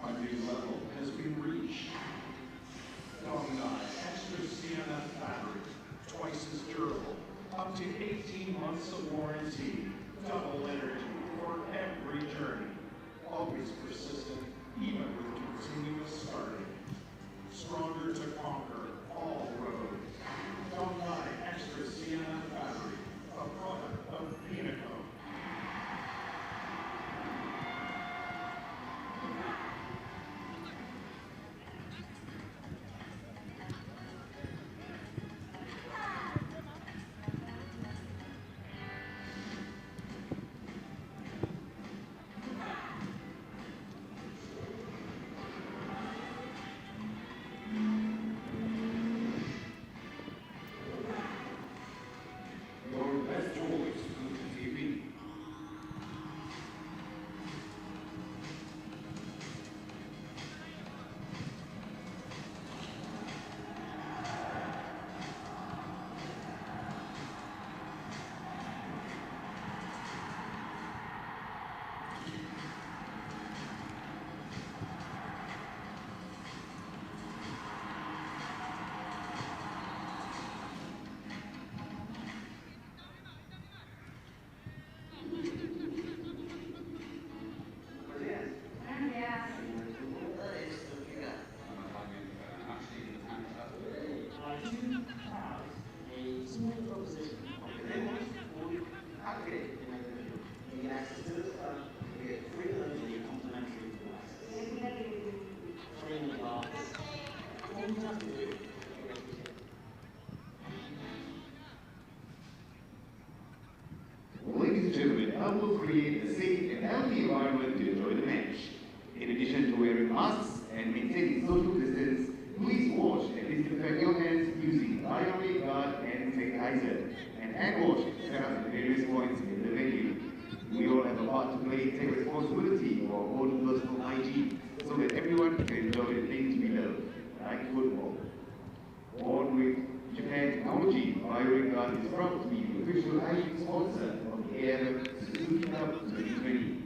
A new level has been reached. Dongdai Extra CNF battery, twice as durable, up to 18 months of warranty, double energy for every journey, always persistent, even with continuous starting. Stronger to conquer all roads. Dongdai Extra CNF battery, a product of Pinaco. Your best choice to TV. Ladies and gentlemen, I will create a safe and healthy environment to enjoy the match. In addition to wearing masks and maintaining social distance, please wash and disinfect your hands using iron guard and sanitizer, and hand wash set up at various points in the venue. We all have a part to play and take responsibility for our own personal hygiene so that everyone can enjoy the things we love, like football. Born with Japan technology, Iron Guard is proud to be the official hygiene sponsor of the AFF Suzuki Cup 2020.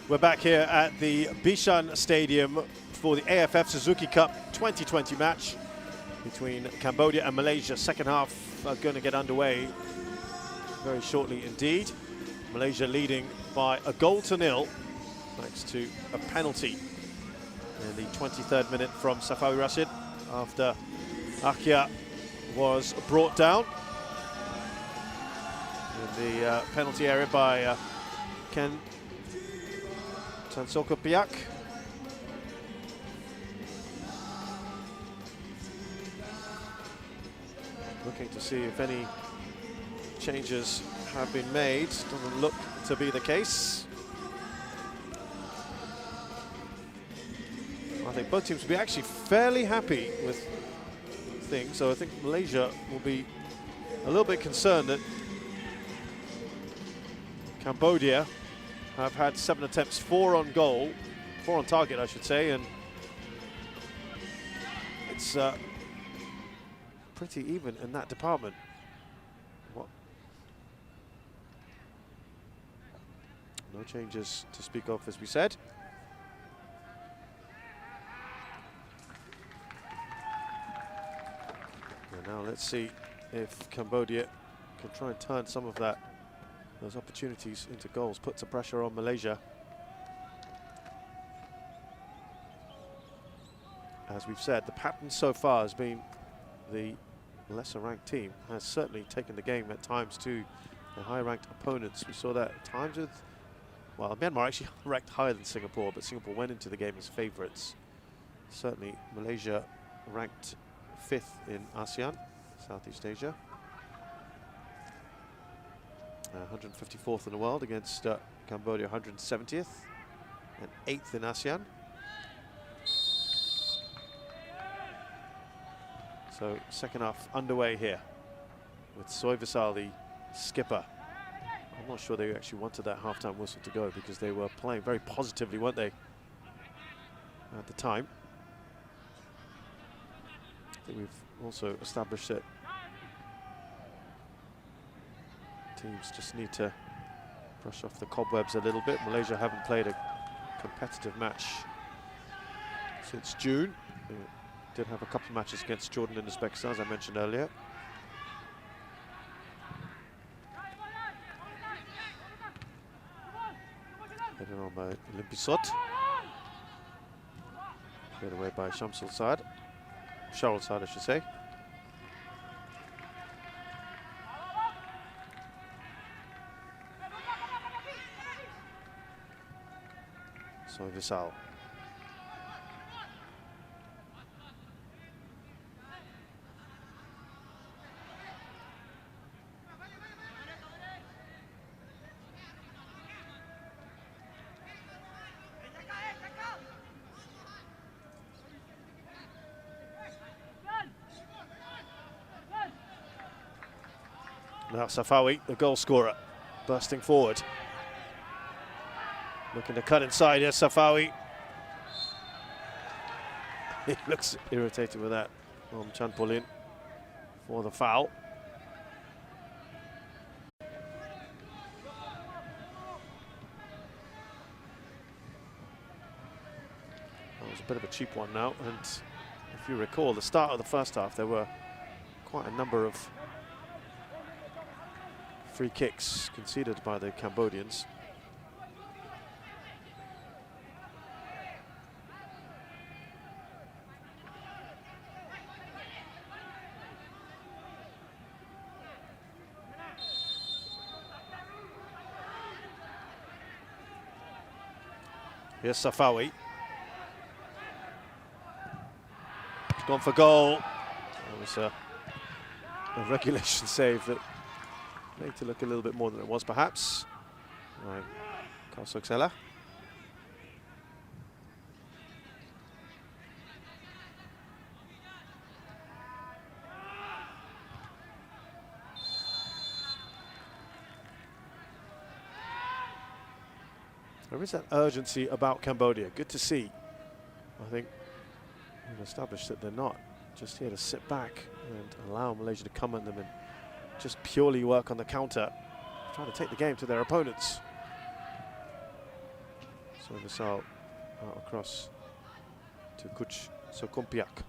We're back here at the Bishan Stadium for the AFF Suzuki Cup 2020 match between Cambodia and Malaysia. Second half are going to get underway very shortly indeed. Malaysia leading by a goal to nil thanks to a penalty in the 23rd minute from Safawi Rashid after Akia was brought down in the penalty area by Ken Tansoko Piak. Looking to see if any changes have been made. Doesn't look to be the case. I think both teams will be actually fairly happy with things, so I think Malaysia will be a little bit concerned that Cambodia have had 7 attempts, 4 on goal, 4 on target I should say, and it's pretty even in that department. No changes to speak of, as we said. And now let's see if Cambodia can try and turn some of those opportunities into goals, put some pressure on Malaysia. As we've said, the pattern so far has been the lesser ranked team has certainly taken the game at times to the higher ranked opponents. We saw that at times with, well, Myanmar actually ranked higher than Singapore, but Singapore went into the game as favourites. Certainly Malaysia ranked 5th in ASEAN, Southeast Asia. 154th in the world against Cambodia, 170th, and 8th in ASEAN. So second half underway here with Soy Visal, the skipper. I'm not sure they actually wanted that half-time whistle to go because they were playing very positively, weren't they, at the time. I think we've also established that teams just need to brush off the cobwebs a little bit. Malaysia haven't played a competitive match since June. They did have a couple of matches against Jordan and Uzbekistan, as I mentioned earlier. Headed on by Limpisot. Cleared away by Shamsul Saad. Sharul Saad, I should say. Soy Visal. Now Safawi, the goal scorer, bursting forward. Looking to cut inside, yes, Safawi. He looks irritated with that from Chan Polin for the foul. That was a bit of a cheap one now, and if you recall, the start of the first half, there were quite a number of free kicks conceded by the Cambodians. Here's Safawi. He's gone for goal. That was a regulation save that made it look a little bit more than it was, perhaps. Right, Kausoksela. There is that urgency about Cambodia. Good to see. I think we've established that they're not just here to sit back and allow Malaysia to come at them and just purely work on the counter, trying to take the game to their opponents. So Visal across to Kuch Sokumpiak.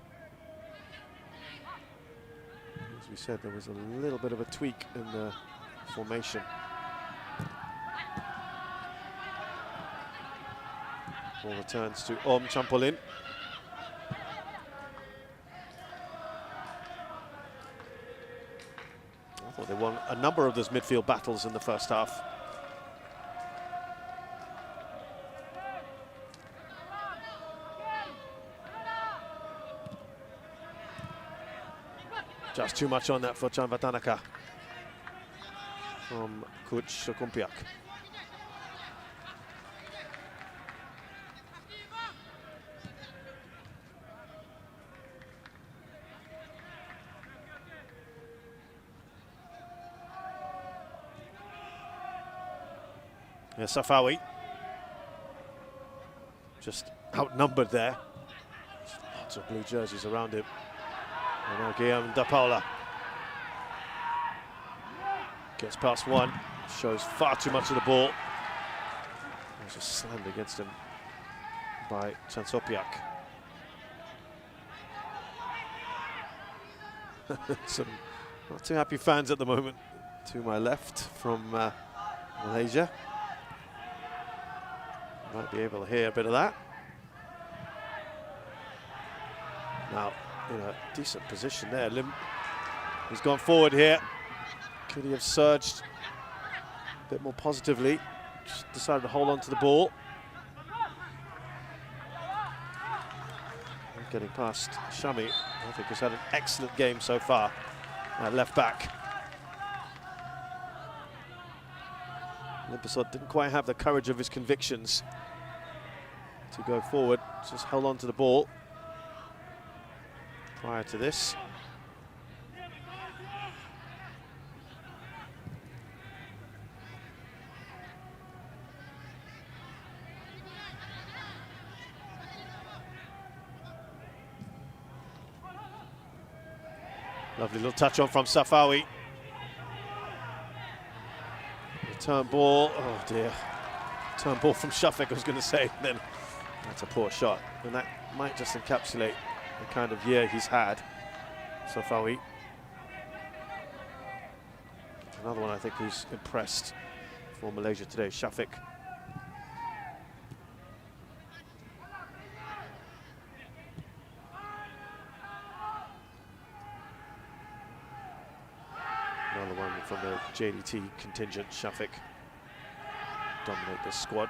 As we said, there was a little bit of a tweak in the formation. Ball returns to Champolin. I thought they won a number of those midfield battles in the first half. Just too much on that for Chanvatanaka from Kuch Sokumpiak. Yeah, Safawi just outnumbered there. Lots of blue jerseys around him. And now Guillaume Da Paula gets past one, shows far too much of the ball. It was just slammed against him by Chansopiak. Some not too happy fans at the moment to my left from Malaysia. Might be able to hear a bit of that. Now, in a decent position there. Lim has gone forward here. Could he have surged a bit more positively? Just decided to hold on to the ball. And getting past Shami, I think has had an excellent game so far at left back. Limpasot didn't quite have the courage of his convictions to go forward, just held on to the ball prior to this. Lovely little touch on from Safawi. Return ball, oh dear. Return ball from Shafiq, I was going to say, then that's a poor shot. And that might just encapsulate the kind of year he's had, Safawi. Another one I think who's impressed for Malaysia today, Shafiq. Another one from the JDT contingent, Shafiq. Dominate this squad.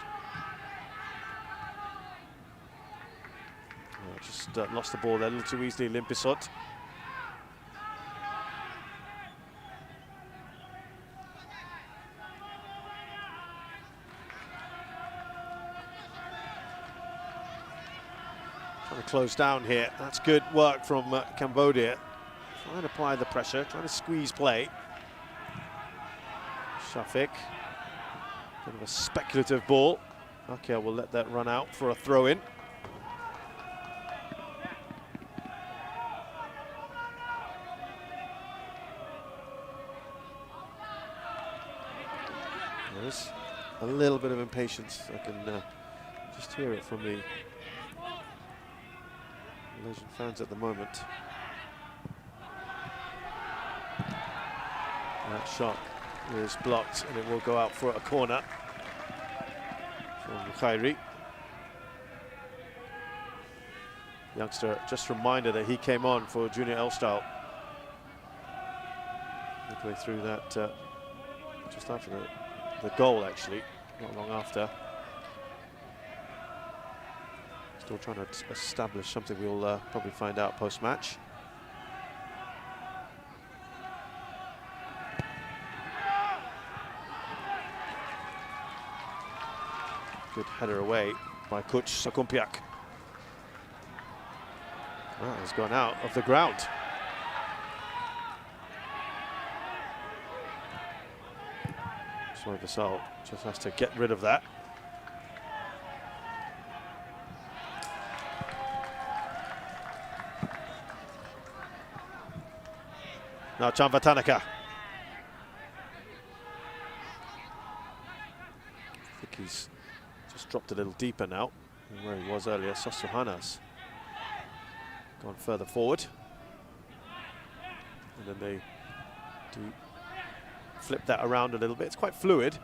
Just lost the ball there a little too easily, Limpisot. Trying to close down here. That's good work from Cambodia. Trying to apply the pressure, trying to squeeze play. Shafiq. Bit of a speculative ball. Okay, we'll let that run out for a throw-in. There's a little bit of impatience. I can just hear it from the Malaysian fans at the moment. That shot is blocked and it will go out for a corner from Khairi. Youngster, just a reminder that he came on for Junior Elstyle midway through that, just after the goal actually, not long after. Still trying to establish something we'll probably find out post-match. Good header away by Kuch Sokumpiak. Well, he's gone out of the ground. So Visal just has to get rid of that. Now Chanvatanaka. I think he's Just dropped a little deeper now than where he was earlier. Sosuhana's gone further forward. And then they do flip that around a little bit. It's quite fluid.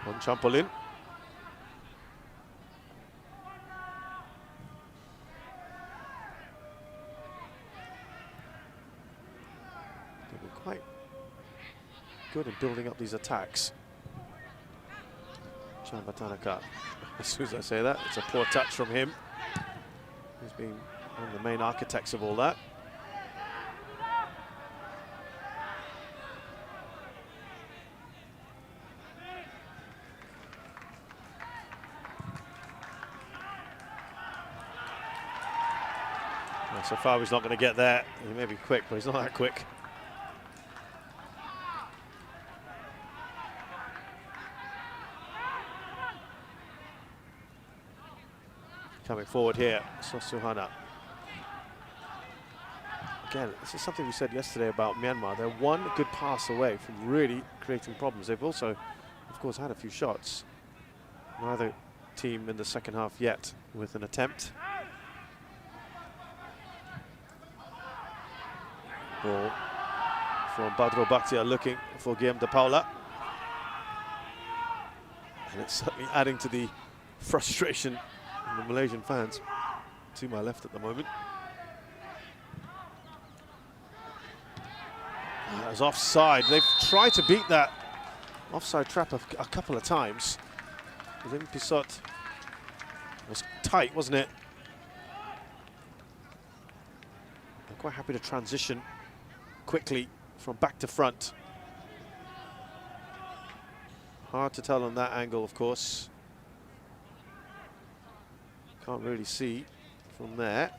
On trampoline. They've been quite good in building up these attacks. Chambatanaka. As soon as I say that, it's a poor touch from him. He's been one of the main architects of all that. So far he's not going to get there. He may be quick, but he's not that quick. Coming forward here, Sosuhana. Again, this is something we said yesterday about Myanmar. They're one good pass away from really creating problems. They've also, of course, had a few shots. Neither team in the second half yet with an attempt. Ball from Badro Bakhtiar looking for Guillaume de Paula. And it's certainly adding to the frustration of the Malaysian fans. To my left at the moment. That was offside. They've tried to beat that offside trap a couple of times. Lim Pisot was tight, wasn't it? I'm quite happy to transition quickly from back to front. Hard to tell on that angle, of course. Can't really see from there.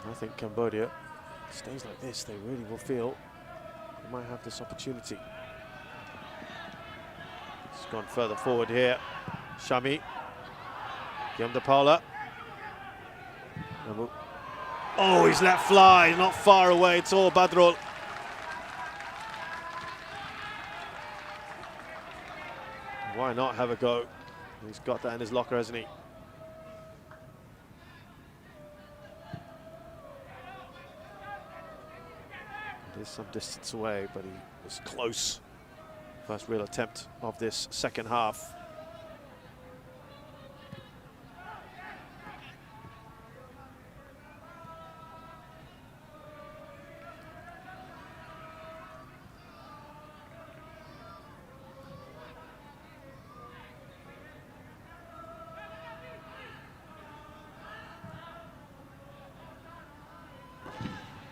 I think Cambodia stays like this, they really will feel they might have this opportunity. It's gone further forward here. Shami. Guillaume de Paula. Oh, he's let fly, not far away at all, Badrol. Why not have a go? He's got that in his locker, hasn't he? It is some distance away, but he was close. First real attempt of this second half.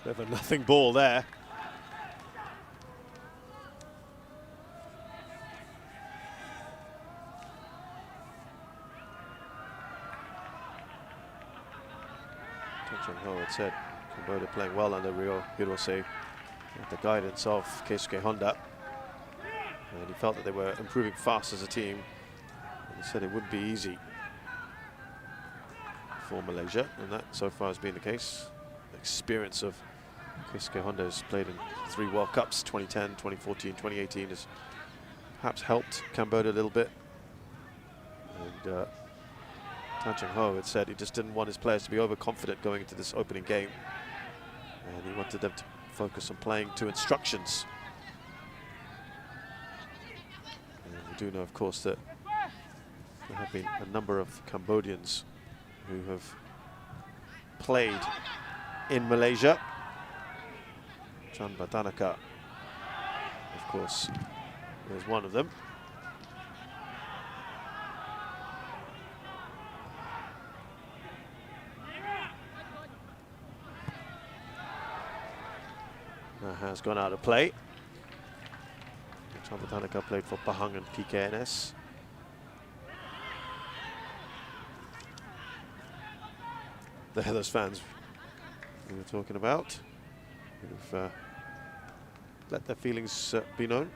Bit of a nothing ball there. Ho had said Cambodia playing well under Rio Hirose with the guidance of Keisuke Honda, and he felt that they were improving fast as a team, and he said it wouldn't be easy for Malaysia, and that so far has been the case. The experience of Keisuke Honda has played in 3 World Cups, 2010, 2014, 2018, has perhaps helped Cambodia a little bit. And Tan Cheng Ho had said he just didn't want his players to be overconfident going into this opening game, and he wanted them to focus on playing to instructions. And we do know, of course, that there have been a number of Cambodians who have played in Malaysia. Chambatanaka, of course, is one of them. That has gone out of play. Chanvatanaka played for Pahang and PKNS. There are those fans we were talking about, who've let their feelings be known.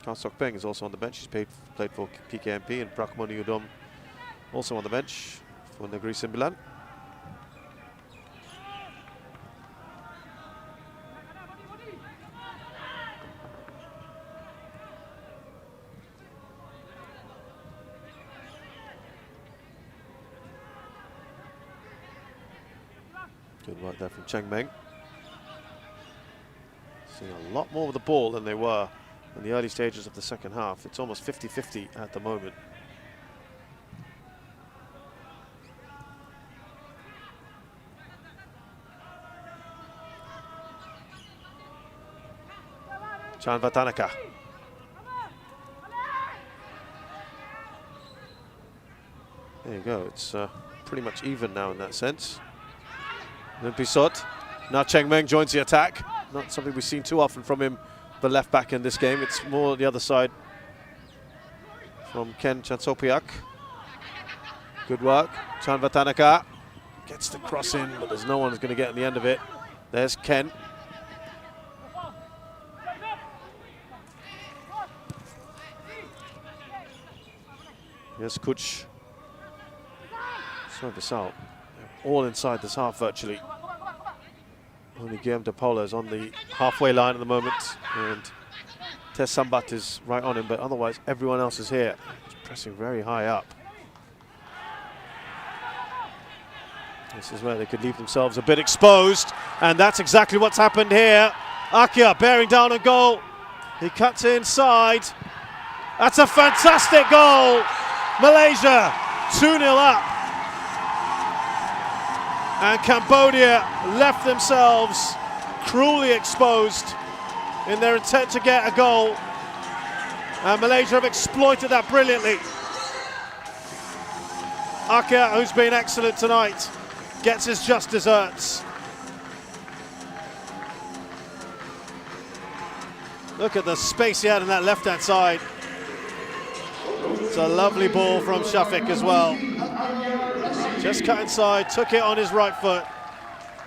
Kang Sok Peng is also on the bench. He's played for PKMP, and Prakmoni Udom also on the bench for Negeri Sembilan. Good work there from Cheng Meng. Seeing a lot more with the ball than they were in the early stages of the second half. It's almost 50-50 at the moment. Chanvatanaka. There you go. It's pretty much even now in that sense. Pisot. Now Cheng Meng joins the attack. Not something we've seen too often from him, the left back in this game. It's more the other side from Ken Chansopiak. Good work. Chanvatanaka gets the cross in, but there's no one who's going to get in the end of it. There's Ken. Here's Kuch. Sorry this out. All inside this half virtually. Only Guillaume de Paula is on the halfway line at the moment, and Tess Sambat is right on him, but otherwise everyone else is here. He's pressing very high up. This is where they could leave themselves a bit exposed, and that's exactly what's happened here. Akia bearing down a goal. He cuts inside. That's a fantastic goal. Malaysia 2-0 up. And Cambodia left themselves cruelly exposed in their intent to get a goal. And Malaysia have exploited that brilliantly. Akia, who's been excellent tonight, gets his just desserts. Look at the space he had in that left-hand side. It's a lovely ball from Shafiq as well. Just cut inside, took it on his right foot,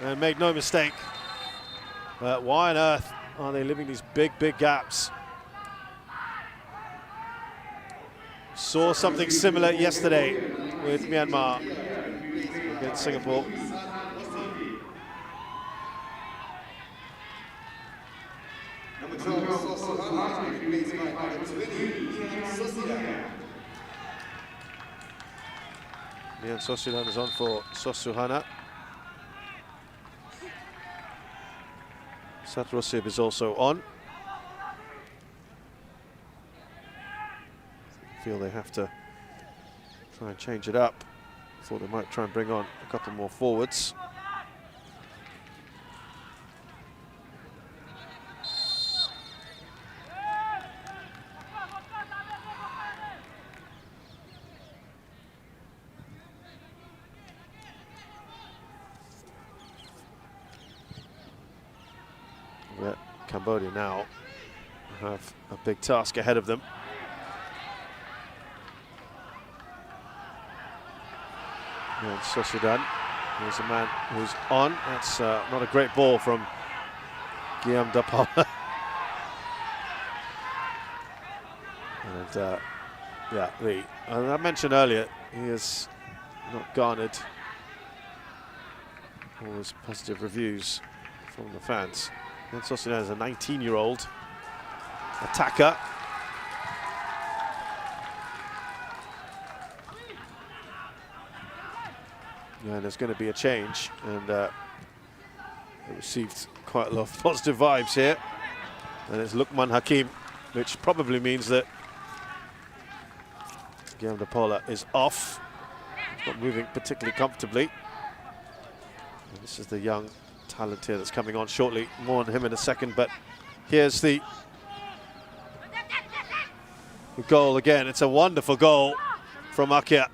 and made no mistake. But why on earth are they leaving these big, big gaps? Saw something similar yesterday with Myanmar against Singapore. Mian Sosulan is on for Sosuhana. Satrosib is also on. Feel they have to try and change it up. Thought they might try and bring on a couple more forwards. Cambodia now have a big task ahead of them. And Sosudan, there's a man who's on. That's not a great ball from Guillaume de Paula. And yeah, I mentioned earlier, he has not garnered all those positive reviews from the fans. And Sosudan is a 19-year-old attacker. Yeah, and there's going to be a change, and they received quite a lot of positive vibes here. And it's Lukman Hakim, which probably means that Guillaume de Paula is off. He's not moving particularly comfortably. And this is the young talent here that's coming on shortly. More on him in a second, but here's the goal again. It's a wonderful goal from Akia.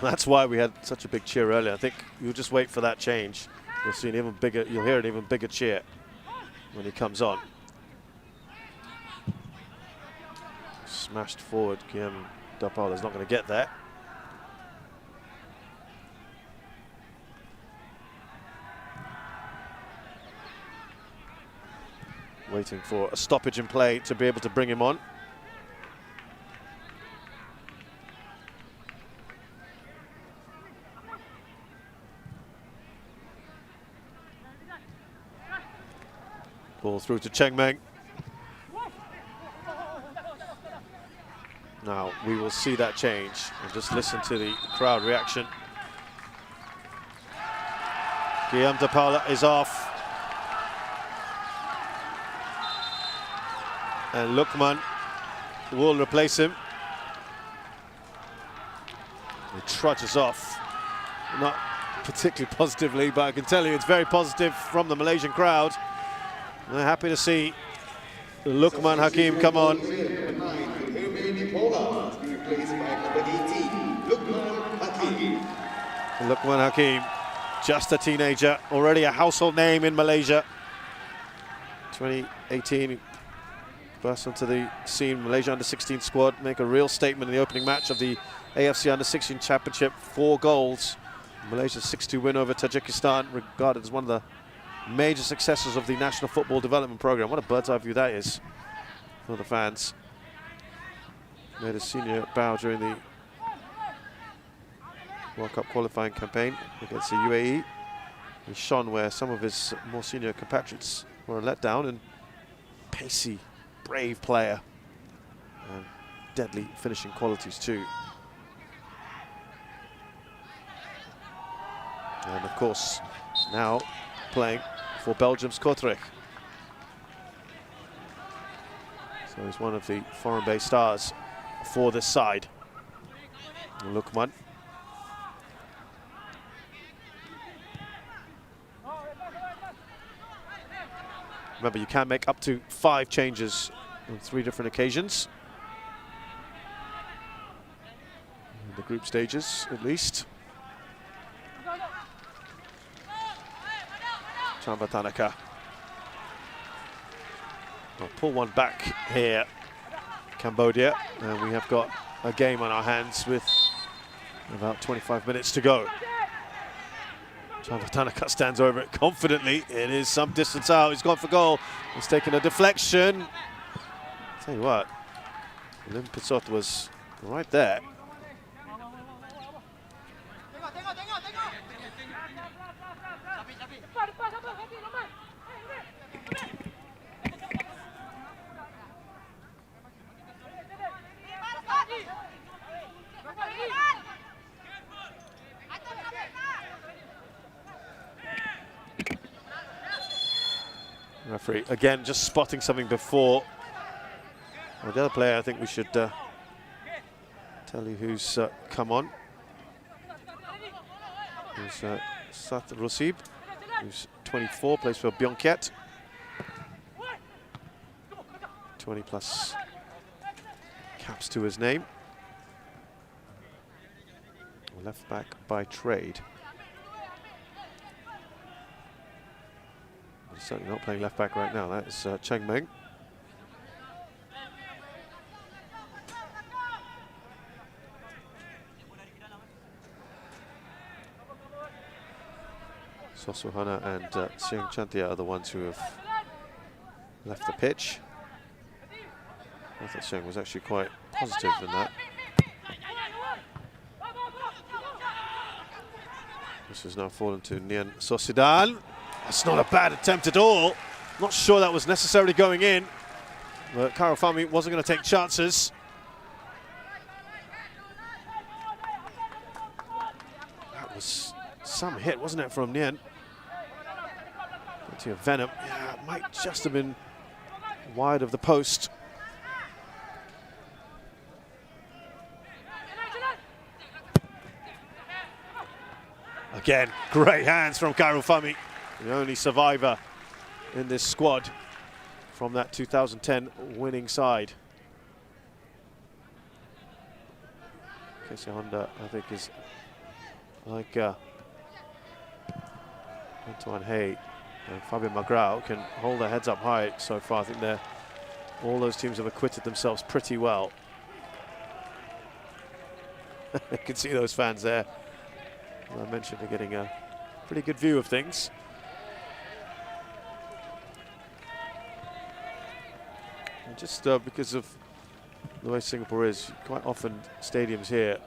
That's why we had such a big cheer earlier. I think you'll just wait for that change. You'll see an even bigger, you'll hear an even bigger cheer when he comes on. Smashed forward, Guillaume Dapal is not going to get there. Waiting for a stoppage in play to be able to bring him on. Ball through to Cheng Meng. Now we will see that change and just listen to the crowd reaction. Guillaume Dapal is off. And Lukman will replace him. He trudges off. Not particularly positively, but I can tell you it's very positive from the Malaysian crowd. They're happy to see Lukman Hakim come on. Lukman Hakim, just a teenager, already a household name in Malaysia. 2018, burst onto the scene, Malaysia under-16 squad, make a real statement in the opening match of the AFC Under-16 Championship, 4 goals. Malaysia's 6-2 win over Tajikistan, regarded as one of the major successes of the National Football Development Programme. What a bird's eye view that is for the fans. Made a senior bow during the World Cup qualifying campaign against the UAE. He shone where some of his more senior compatriots were let down, and pacey, brave player and deadly finishing qualities too. And of course now playing for Belgium's Kortrijk. So he's one of the foreign-based stars for this side. Lukman. Remember, you can make up to 5 changes on 3 different occasions. In the group stages, at least. Chamba Tanaka. I'll pull one back here, Cambodia, and we have got a game on our hands with about 25 minutes to go. Chamba Tanaka stands over it confidently. It is some distance out. He's gone for goal. He's taken a deflection. I'll tell you what, Lim Pisot was right there. Referee again just spotting something before. Well, the other player, I think we should tell you who's come on. Who's Sat Rosib, who's 24, plays for Byongket. 20 plus caps to his name. Left back by trade. He's certainly not playing left back right now. That is Cheng Meng. Sosuhana and Siang Chantia are the ones who have left the pitch. I thought Siang was actually quite positive in that. This has now fallen to Nian Sosidan. That's not a bad attempt at all. Not sure that was necessarily going in, but Karo Fami wasn't going to take chances. That was some hit, wasn't it, from Nian? To Venom. Yeah, it might just have been wide of the post. Again, great hands from Karo Fami, the only survivor in this squad from that 2010 winning side. Casey Honda, I think, is like Antoine Hay and Fabien Magrao can hold their heads up high so far. I think all those teams have acquitted themselves pretty well. You can see those fans there. As I mentioned, they're getting a pretty good view of things. And just because of the way Singapore is, quite often stadiums here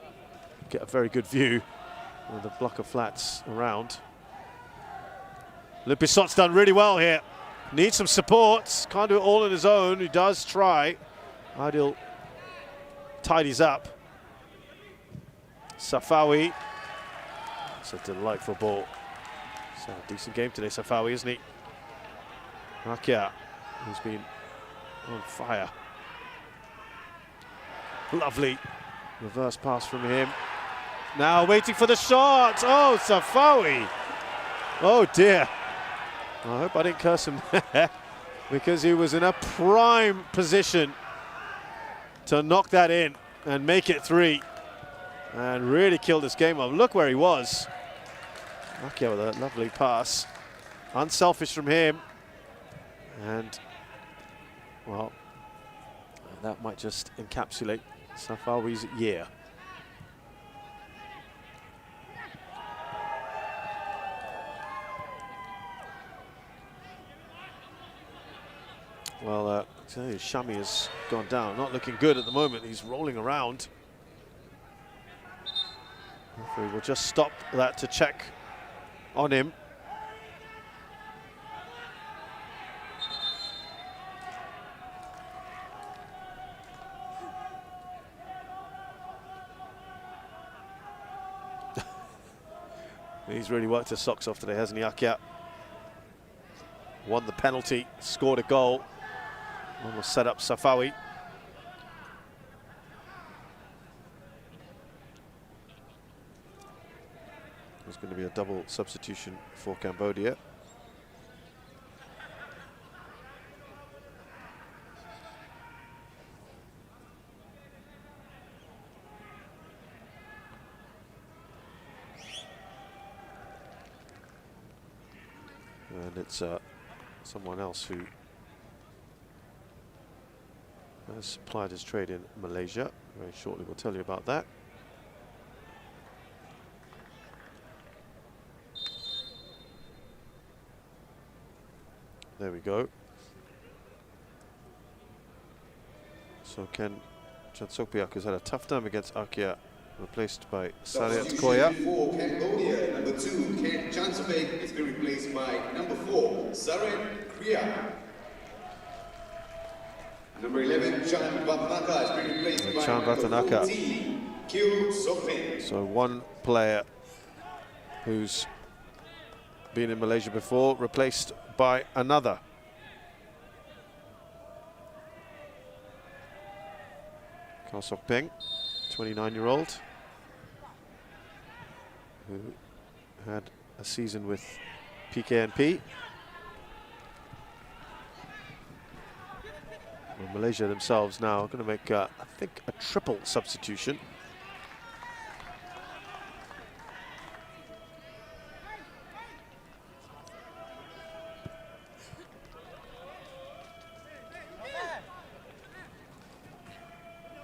get a very good view with a block of flats around. Lupissot's done really well here. Needs some support. Can't do it all on his own. He does try. Adil tidies up. Safawi. It's a delightful ball. So a decent game today, Safawi, isn't he? Akia, who's been on fire. Lovely reverse pass from him. Now waiting for the shot. Oh, Safawi. Oh dear. I hope I didn't curse him there because he was in a prime position to knock that in and make it 3 and really kill this game off. Look where he was. Akia with a lovely pass. Unselfish from him. And, well, that might just encapsulate Safawi's year. Well, Shami has gone down. Not looking good at the moment. He's rolling around. Referee will just stop that to check on him. He's really worked his socks off today, hasn't he, Akia? Won the penalty, scored a goal. Almost set up Safawi. There's going to be a double substitution for Cambodia. And it's someone else who has plied his trade in Malaysia. Very shortly we'll tell you about that. There we go. So Ken Chansopiak has had a tough time against Akia, replaced by Sariat Koya. For Cambodia, number 2, Ken Chansopiak has been replaced by number 4, Sariat Koya. Number 11, Chan Vatanaka has been replaced by Chan number Vatanaka. 14, Kyu Sopin. So one player who's been in Malaysia before, replaced by another. Kau Sok Peng, 29-year-old, who had a season with PKNP. Well, Malaysia themselves now are going to make, I think, a triple substitution.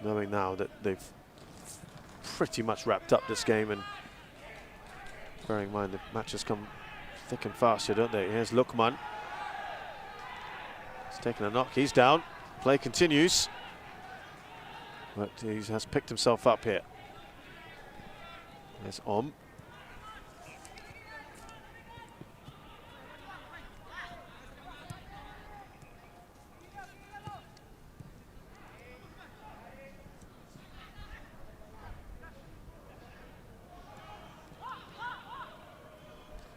Knowing now that they've pretty much wrapped up this game, and bearing in mind the matches come thick and fast here, don't they? Here's Lukman. He's taking a knock, he's down. Play continues, but he has picked himself up here. There's Om.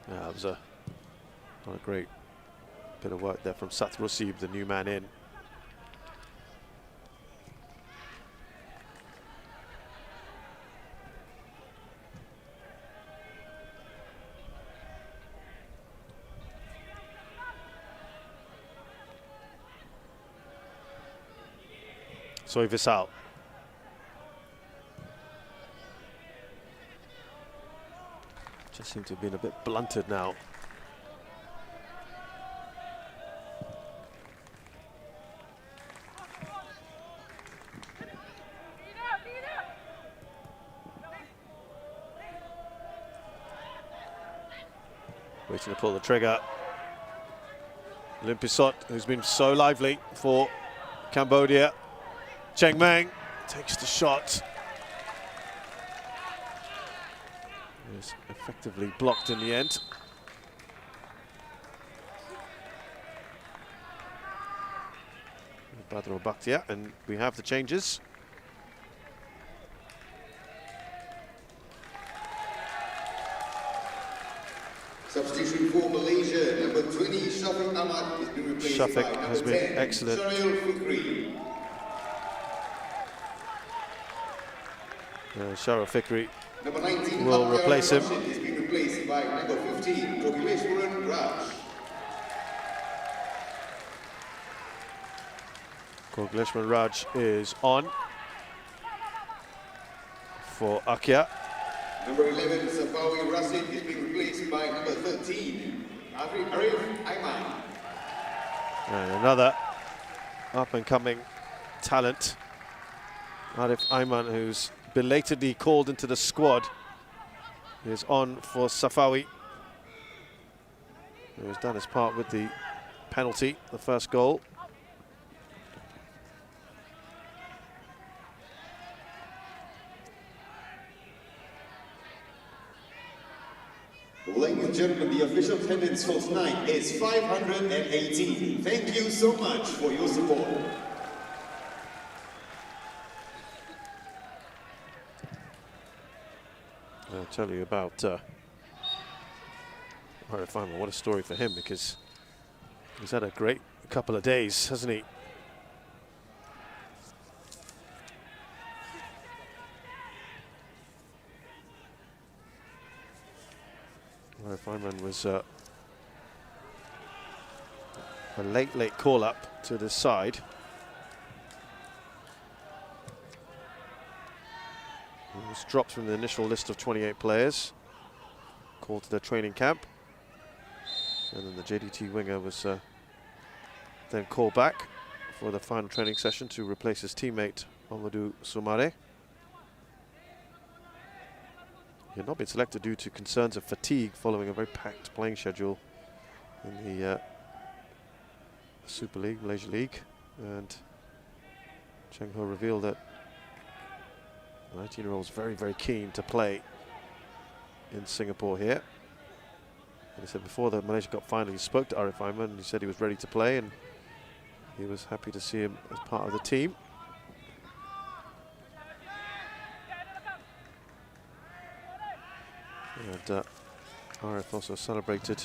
Yeah, that was not a great bit of work there from Sat Rusib, the new man in. Soy Visal. seem to have been a bit blunted now. Waiting to pull the trigger. Limpisot, who's been so lively for Cambodia. Cheng Meng takes the shot. Is effectively blocked in the end. Badro Bakhtia, and we have the changes. Substitution for Malaysia, number 20, Shafiq Ahmad, has been replaced Shafiq by has number been 10, excellent. Shariel Fikri. Sharo Fikri Number 19, will Abdul replace him. Rashid, has been replaced by number 15, Kogileshwaran Raj. Kogileshwaran Raj is on for Akia. Number 11, Safawi Rasid, has been replaced by number 13, Arif Aiman. And another up-and-coming talent, Arif Aiman, who's belatedly called into the squad, is on for Safawi, who has done his part with the penalty, the first goal. Ladies and gentlemen, the official attendance for tonight is 518. Thank you so much for your support. I'll tell you about Arif Aiman. What a story for him, because he's had a great couple of days, hasn't he? Arif Aiman was a late call-up to the side. He was dropped from the initial list of 28 players, called to their training camp. And then the JDT winger was then called back for the final training session to replace his teammate, Mamadou Soumare. He had not been selected due to concerns of fatigue following a very packed playing schedule in the Super League, Malaysia League. And Cheng Ho revealed that the 19-year-old is very, very keen to play in Singapore here. And he said before the Malaysia Cup final, he spoke to Arif Aiman and he said he was ready to play, and he was happy to see him as part of the team. And Arif also celebrated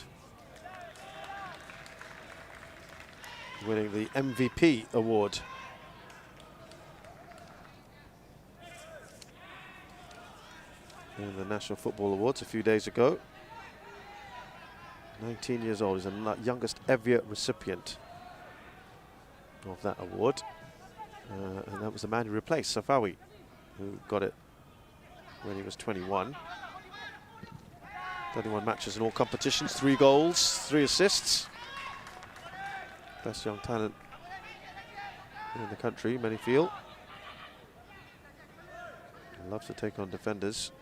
winning the MVP award. In the National Football Awards a few days ago. 19 years old, he's the youngest ever recipient of that award. And that was the man who replaced Safawi, who got it when he was 21. 31 matches in all competitions, 3 goals, 3 assists. Best young talent in the country, many feel. He loves to take on defenders.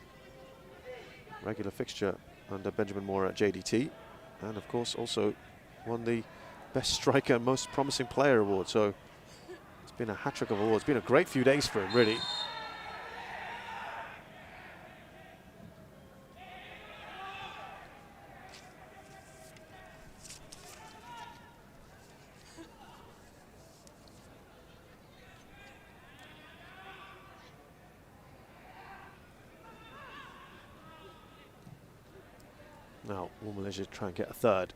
Regular fixture under Benjamin Moore at JDT. And of course also won the Best Striker and Most Promising Player award. So it's been a hat-trick of awards. It's been a great few days for him, really. Now, will Malaysia try and get a third?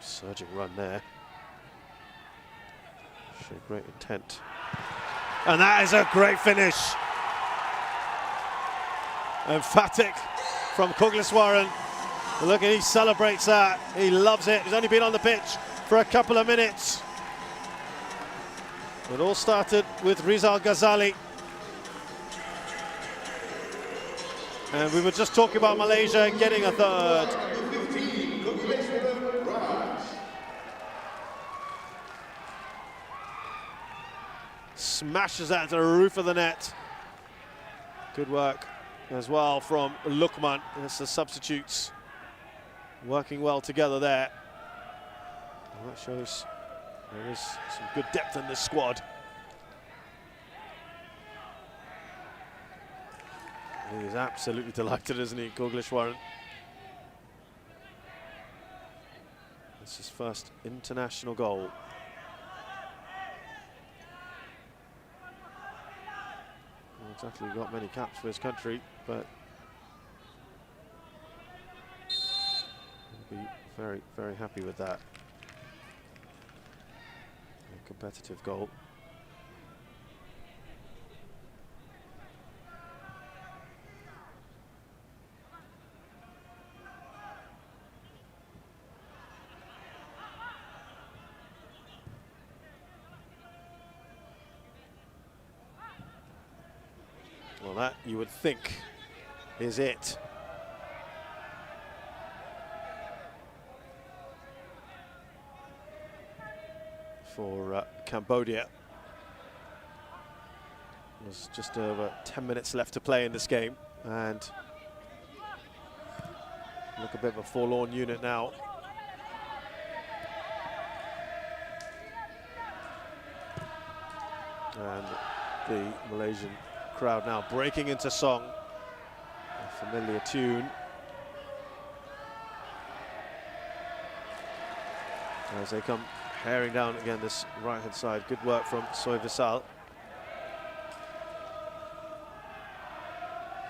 Surging run there. Showing great intent. And that is a great finish. Emphatic from Kogileshwaran. Look, he celebrates that. He loves it. He's only been on the pitch for a couple of minutes. It all started with Rizal Ghazali. And we were just talking about Malaysia getting a third. Number 15, congratulations, Raj. Smashes that into the roof of the net. Good work as well from Lukman. It's the substitutes working well together there. And that shows there is some good depth in this squad. He is absolutely delighted, isn't he, Kogleshwaran? It's his first international goal. Not exactly got many caps for his country, but he'll be very, very happy with that. A competitive goal. Well, that you would think is it. For Cambodia. There's just over 10 minutes left to play in this game, and look a bit of a forlorn unit now. And the Malaysian crowd now breaking into song, a familiar tune, as they come herring down again this right hand side. Good work from Soy Visal.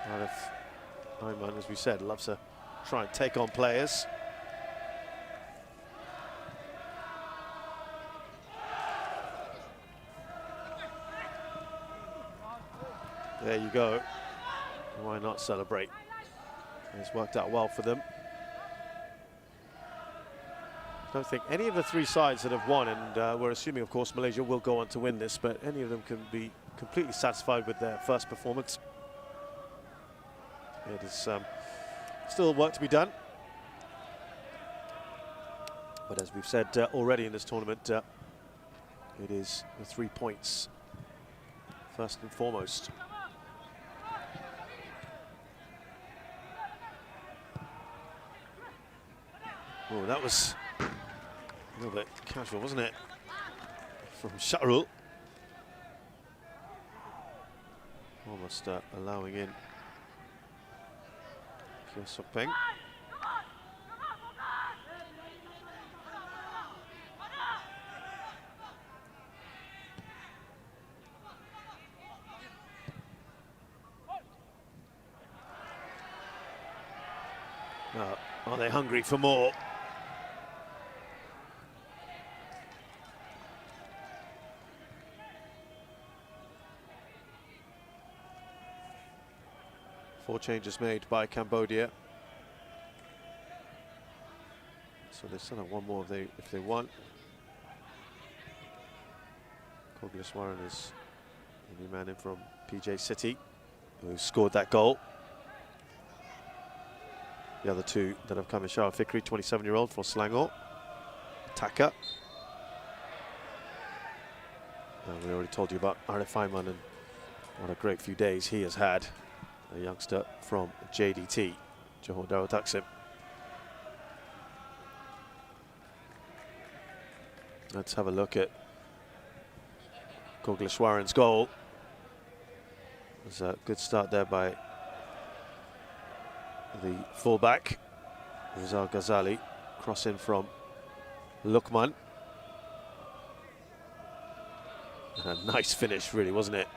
AFF Suzuki, as we said, loves to try and take on players. There you go. Why not celebrate? It's worked out well for them. I don't think any of the three sides that have won, and we're assuming, of course, Malaysia will go on to win this, but any of them can be completely satisfied with their first performance. It is still work to be done. But as we've said already in this tournament, it is the 3 points first and foremost. Oh, that was a little bit casual, wasn't it? From Shahrul. Almost allowing in Kyo Sok-peng. Are they hungry for more? Four changes made by Cambodia. So they still have one more if they want. Kogleshwaran is the new man in from PJ City, who scored that goal. The other two that have come in, Shah Fikri, 27-year-old for Selangor, Taka. And we already told you about AFF Suzuki and what a great few days he has had. A youngster from JDT, Johor Darul Taksim. Let's have a look at Kogleshwaran's goal. There's a good start there by the fullback, Rizal Ghazali, cross in from Lukman. And a nice finish, really, wasn't it?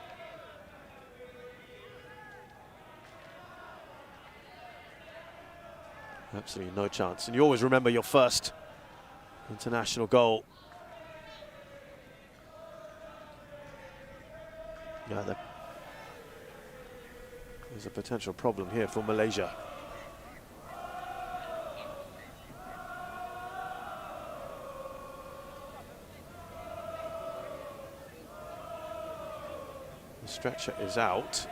Absolutely no chance. And you always remember your first international goal. Yeah, there's a potential problem here for Malaysia. The stretcher is out.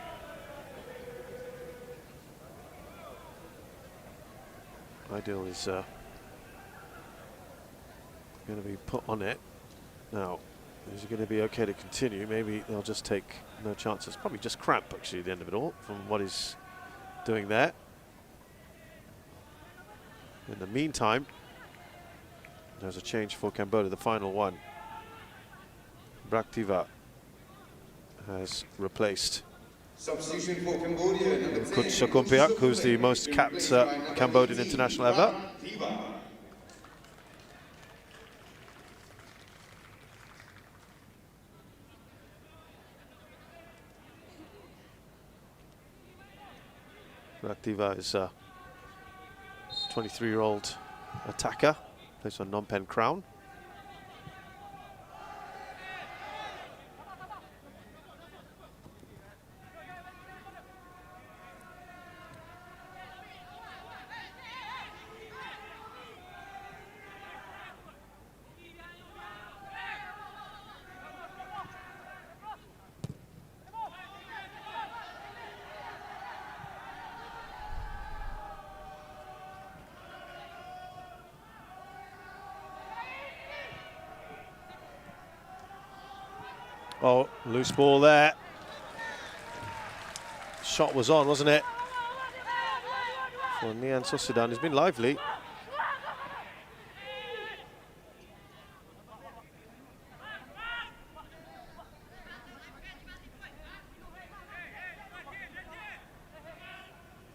Ideal is going to be put on it. Now, is it going to be okay to continue? Maybe they'll just take no chances. Probably just cramp, actually, at the end of it all, from what he's doing there. In the meantime, there's a change for Cambodia, the final one. Braktiva has replaced Substitution for Cambodia, number 10. Kutsakumpiak, who's the most capped Cambodian international ever. Braktiva is a 23-year-old attacker, plays on Phnom Penh Crown. Oh, loose ball there. Shot was on, wasn't it? For Nian Susidan, he's been lively.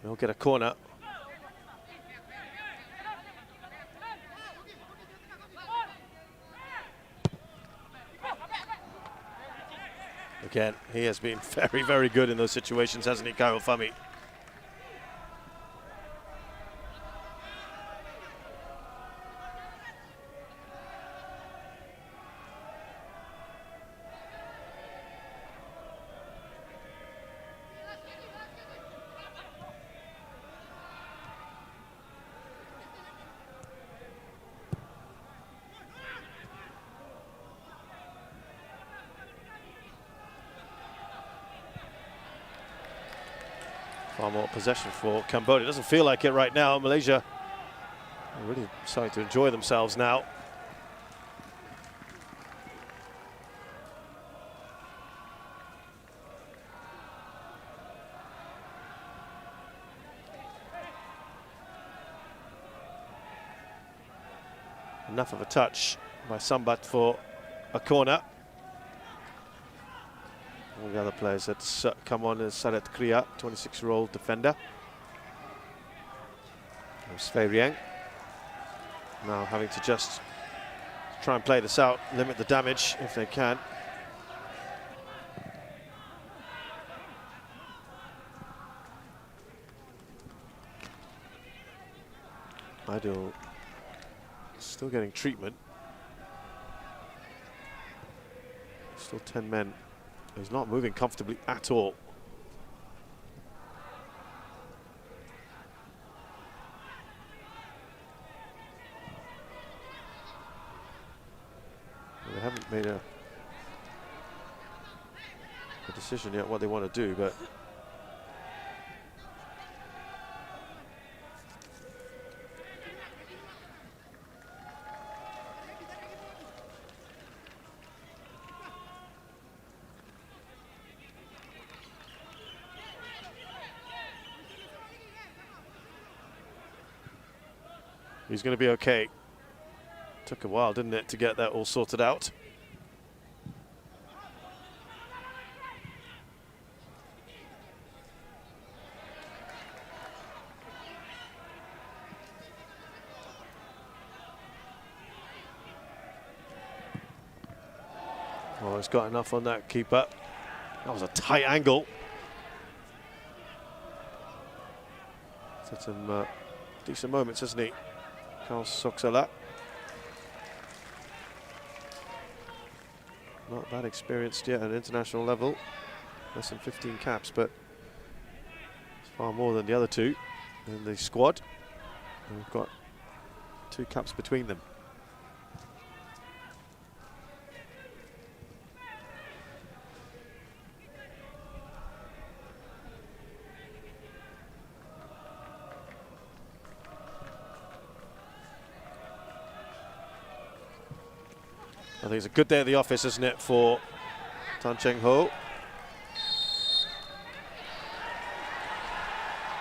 He'll get a corner. Again, he has been very, very good in those situations, hasn't he, Kyle Fami? Far more possession for Cambodia. Doesn't feel like it right now. Malaysia are really starting to enjoy themselves now. Enough of a touch by Sambat for a corner. All the other players that's come on is Saret Kriya, 26-year-old defender. Svei Rieng now having to just try and play this out, limit the damage if they can. Ideal still getting treatment. Still 10 men. He's not moving comfortably at all. Well, they haven't made a decision yet what they want to do, but he's going to be okay. Took a while, didn't it, to get that all sorted out. Oh, he's got enough on that keeper. That was a tight angle. Had some decent moments, hasn't he? Carl Soksala. Not that experienced yet at an international level. Less than 15 caps, but it's far more than the other two in the squad. And we've got 2 caps between them. think it's a good day at the office, isn't it, for Tan Cheng Ho?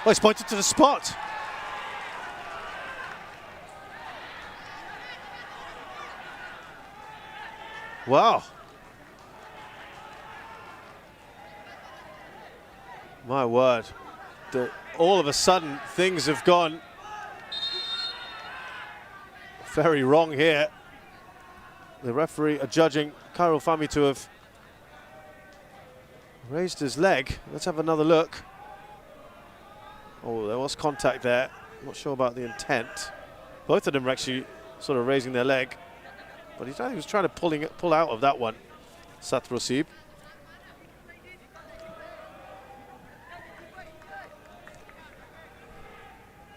Oh, he's pointed to the spot. Wow. My word. All of a sudden, things have gone very wrong here. The referee adjudging Kairo Fami to have raised his leg. Let's have another look. Oh, there was contact there. Not sure about the intent. Both of them were actually sort of raising their leg. But he was trying to pull out of that one, Satrosib.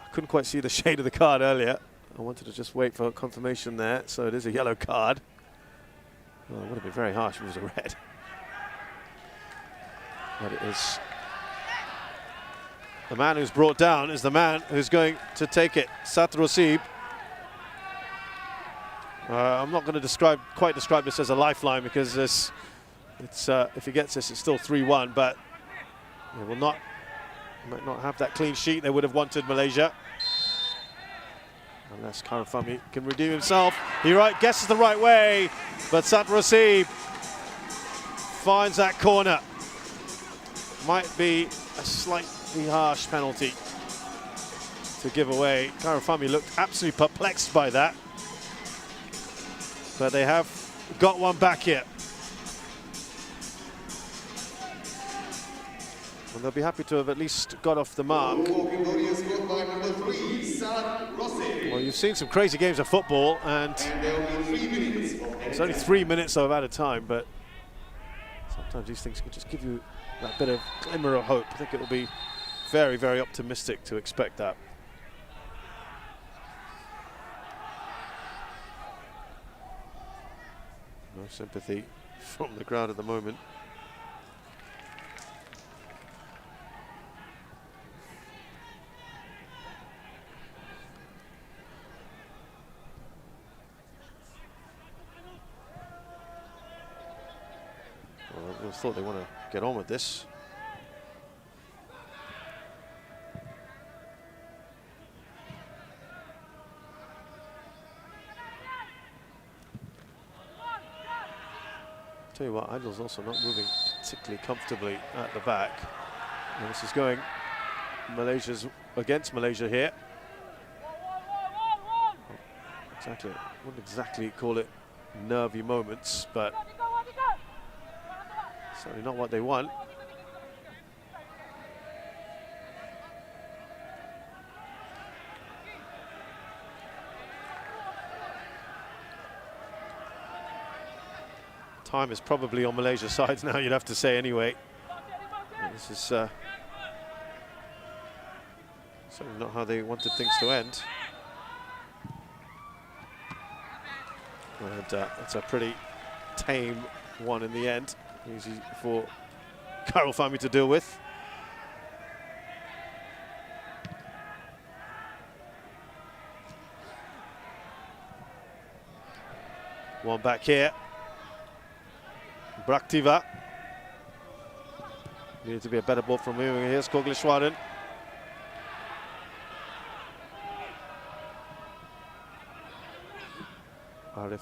I couldn't quite see the shade of the card earlier. I wanted to just wait for confirmation there. So it is a yellow card. Well, it would have been very harsh if it was a red. But it is. The man who's brought down is the man who's going to take it, Satrosib. I'm not going to quite describe this as a lifeline because if he gets this, it's still 3-1. But they might not have that clean sheet they would have wanted, Malaysia, unless Kairo Fami can redeem himself. He guesses the right way, but Satrosib finds that corner. Might be a slightly harsh penalty to give away. Kairo Fami looked absolutely perplexed by that. But they have got one back here. And they'll be happy to have at least got off the mark. Well, you've seen some crazy games of football, and it's only 3 minutes of added time, but sometimes these things can just give you that bit of glimmer of hope. I think it will be very, very optimistic to expect that. No sympathy from the crowd at the moment. Well, I thought they want to get on with this. Tell you what, Idol's also not moving particularly comfortably at the back. And this is going against Malaysia here. Exactly, wouldn't exactly call it nervy moments, but certainly not what they want. Time is probably on Malaysia's side now, you'd have to say anyway. This is certainly not how they wanted things to end. And it's a pretty tame one in the end. Easy for Kairo Fami to deal with. One back here. Braktiva. Needed to be a better ball from him. Here's Koglishwaran. Arif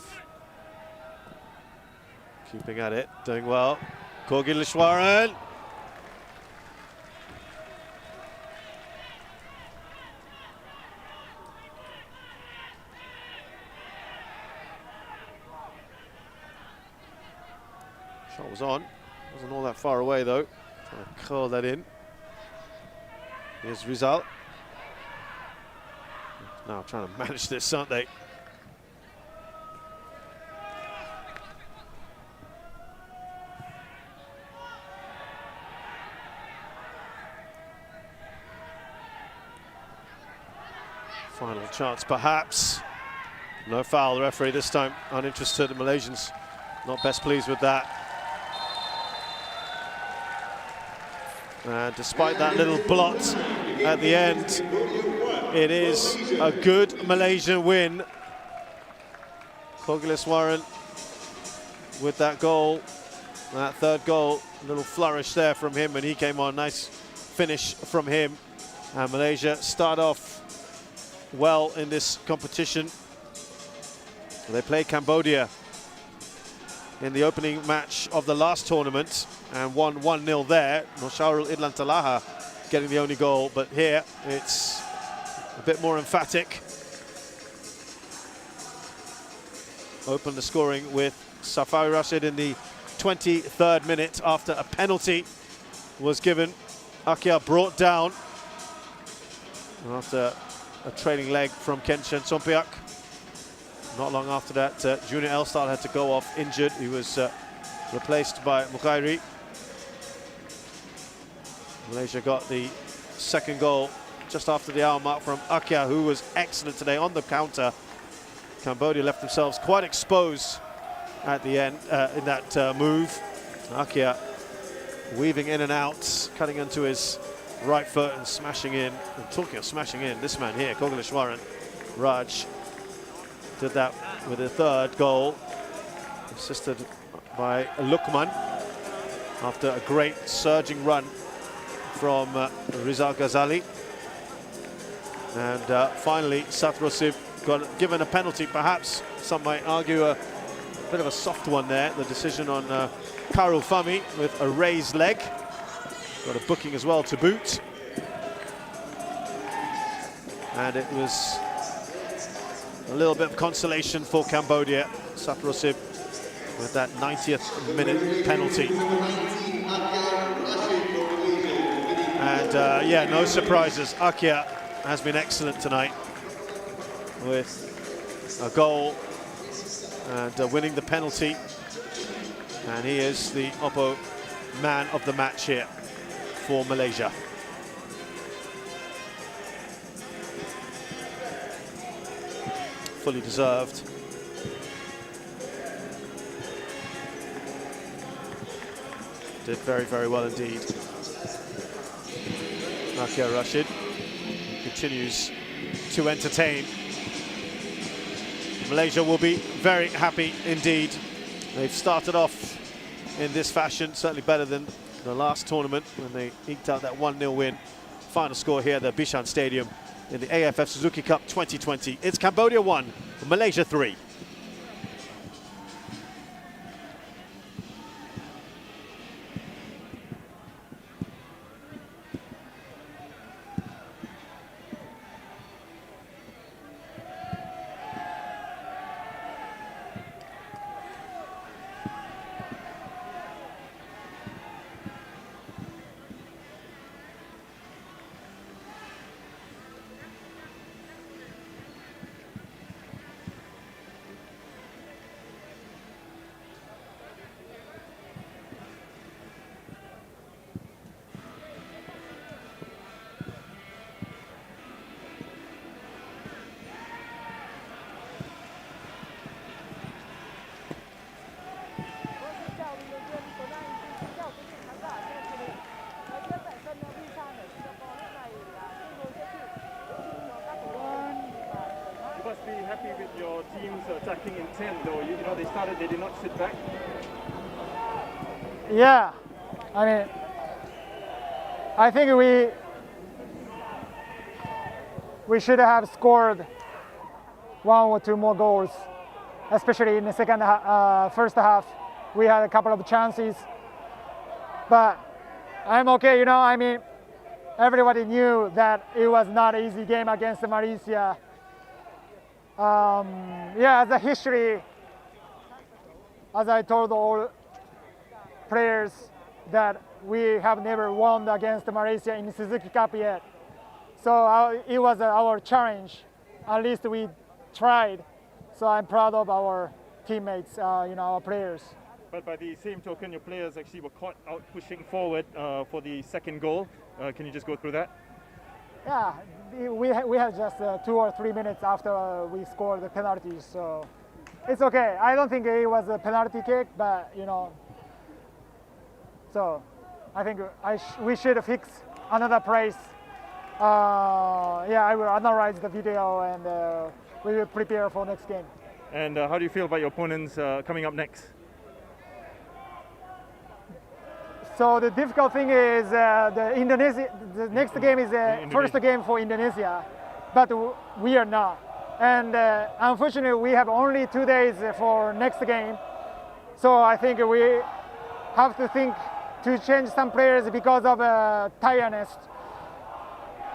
keeping at it, doing well. Koglishwaran. Shot was on, wasn't all that far away though. Trying to curl that in. Here's Rizal. Now trying to manage this, aren't they? Final chance perhaps. No foul, the referee this time uninterested. The Malaysians not best pleased with that. And despite that little blot at the end, it is a good Malaysian win. Koglishwaran with that goal, that third goal. A little flourish there from him when he came on. Nice finish from him. And Malaysia start off well in this competition. They play Cambodia in the opening match of the last tournament and won 1-0 there. Nosharul Idlan Talaha getting the only goal, but here it's a bit more emphatic. Opened the scoring with Safari Rashid in the 23rd minute after a penalty was given. Akia brought down after a trailing leg from Kenshin Sompiak. Not long after that, Junior Elstal had to go off injured. He was replaced by Mukhairi. Malaysia got the second goal just after the hour mark from Akia, who was excellent today on the counter. Cambodia left themselves quite exposed at the end in that move. Akia weaving in and out, cutting into his right foot and smashing in. And talking of smashing in, this man here, Kogaleshwaran Raj, did that with a third goal, assisted by Lukman after a great surging run from Rizal Ghazali. And finally, Satrosib got given a penalty, perhaps some might argue a bit of a soft one there. The decision on Karul Fami with a raised leg. Got a booking as well to boot. And it was a little bit of consolation for Cambodia. Satrosib with that 90th minute penalty. And yeah, no surprises. Akia has been excellent tonight with a goal and winning the penalty. And he is the Oppo man of the match here for Malaysia. Fully deserved. Did very, very well indeed. Akia Rashid continues to entertain. Malaysia will be very happy indeed. They've started off in this fashion, certainly better than the last tournament when they eked out that 1-0 win. Final score here at the Bishan Stadium in the AFF Suzuki Cup 2020. It's Cambodia 1, Malaysia 3. Attacking intent, though. You know, they did not sit back. Yeah, I mean, I think we should have scored 1 or 2 more goals, especially in the first half. We had a couple of chances, but I'm okay. You know, I mean, everybody knew that it was not an easy game against Malaysia. Yeah, as a history, as I told all players, that we have never won against Malaysia in the Suzuki Cup yet. So it was our challenge. At least we tried. So I'm proud of our teammates, you know, our players. But by the same token, your players actually were caught out pushing forward for the second goal. Can you just go through that? Yeah, we had just 2 or 3 minutes after we scored the penalties, so it's okay. I don't think it was a penalty kick, but you know, so I think we should fix another place. Yeah, I will analyze the video and we will prepare for next game. And how do you feel about your opponents coming up next? So the difficult thing is the next game is first game for Indonesia, but we are not. And unfortunately, we have only 2 days for next game. So I think we have to think to change some players because of tiredness.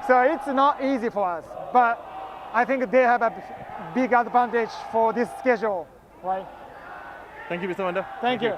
So it's not easy for us, but I think they have a big advantage for this schedule, right? Thank you, Mr. Wanda. Thank you.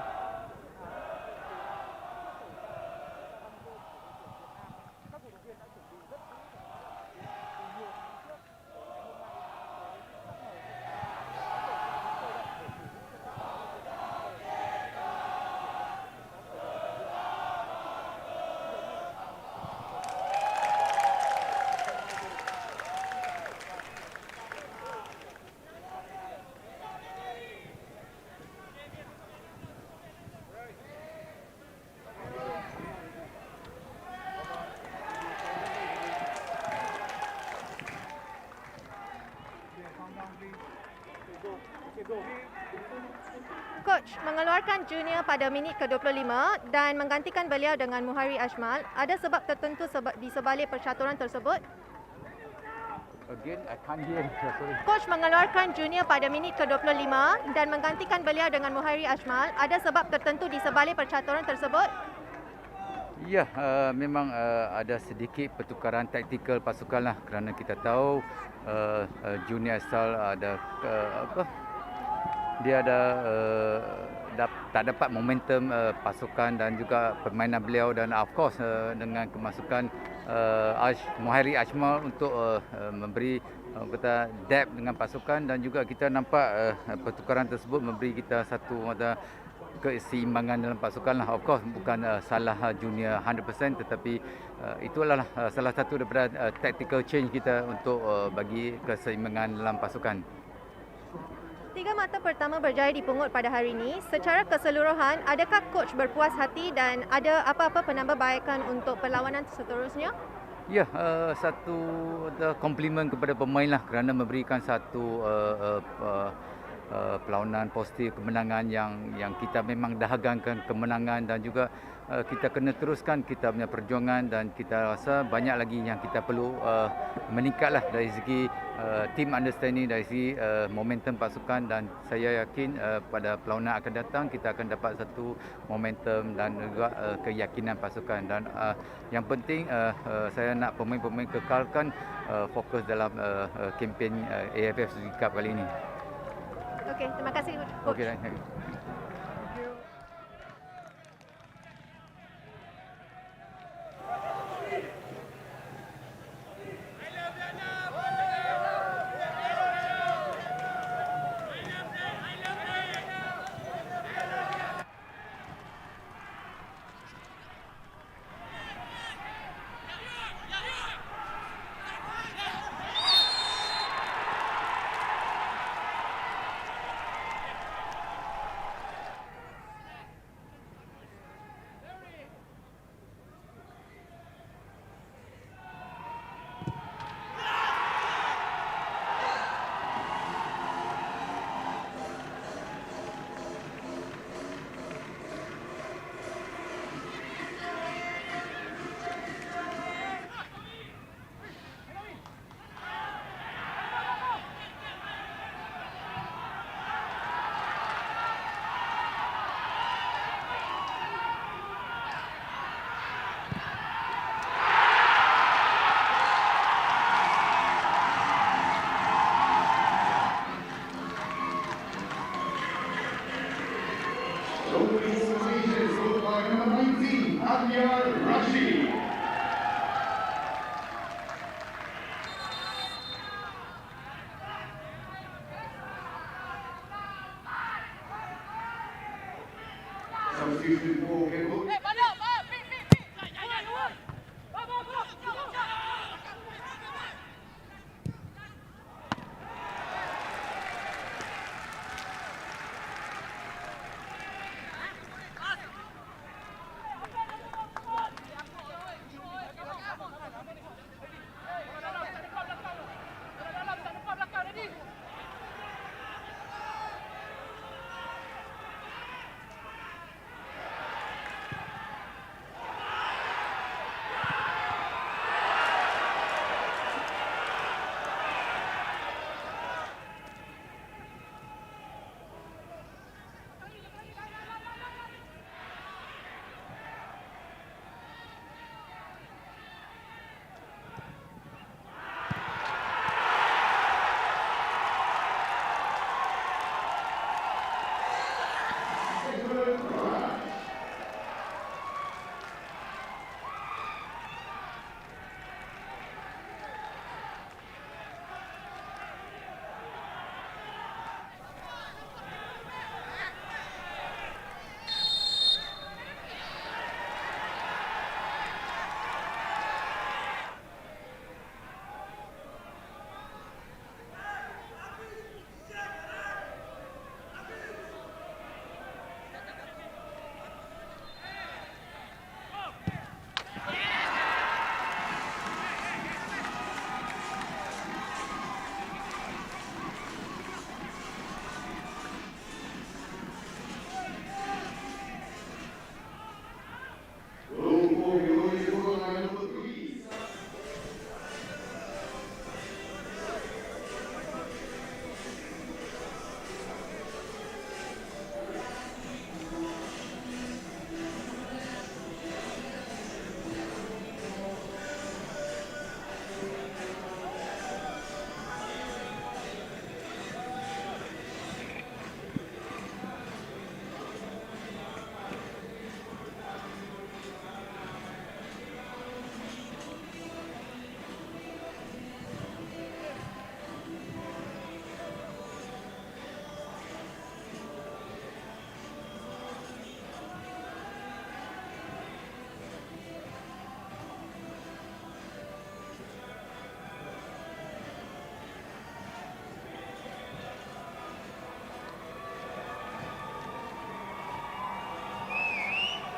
Coach mengeluarkan junior pada minit ke-25 dan menggantikan beliau dengan Muhari Ashmal. Ada sebab tertentu di sebalik percaturan tersebut? Again, I can't hear. Sorry. Coach mengeluarkan junior pada minit ke-25 dan menggantikan beliau dengan Muhari Ashmal. Ada sebab tertentu di sebalik percaturan tersebut? Ya, memang ada sedikit pertukaran taktikal pasukan lah, kerana kita tahu junior asal ada dia ada tak dapat momentum pasukan dan juga permainan beliau, dan of course dengan kemasukan Muhari Ashmal untuk memberi kata depth dengan pasukan, dan juga kita nampak pertukaran tersebut memberi kita satu keseimbangan dalam pasukan lah. Of course bukan salah junior 100%, tetapi itulah salah satu daripada tactical change kita untuk bagi keseimbangan dalam pasukan. 3 mata pertama berjaya dipungut pada hari ini. Secara keseluruhan, adakah coach berpuas hati dan ada apa-apa penambahbaikan untuk perlawanan seterusnya? Ya, satu komplimen kepada pemain lah, kerana memberikan satu perlawanan positif, kemenangan yang kita memang dahagakan kemenangan, dan juga kita kena teruskan kita punya perjuangan, dan kita rasa banyak lagi yang kita perlu meningkatlah dari segi team understanding, dari segi momentum pasukan, dan saya yakin pada perlawanan akan datang kita akan dapat satu momentum dan juga keyakinan pasukan, dan yang penting saya nak pemain-pemain kekalkan fokus dalam kempen AFF Suzuki Cup kali ini. Okey, terima kasih coach. Okey, thank you. Substitution for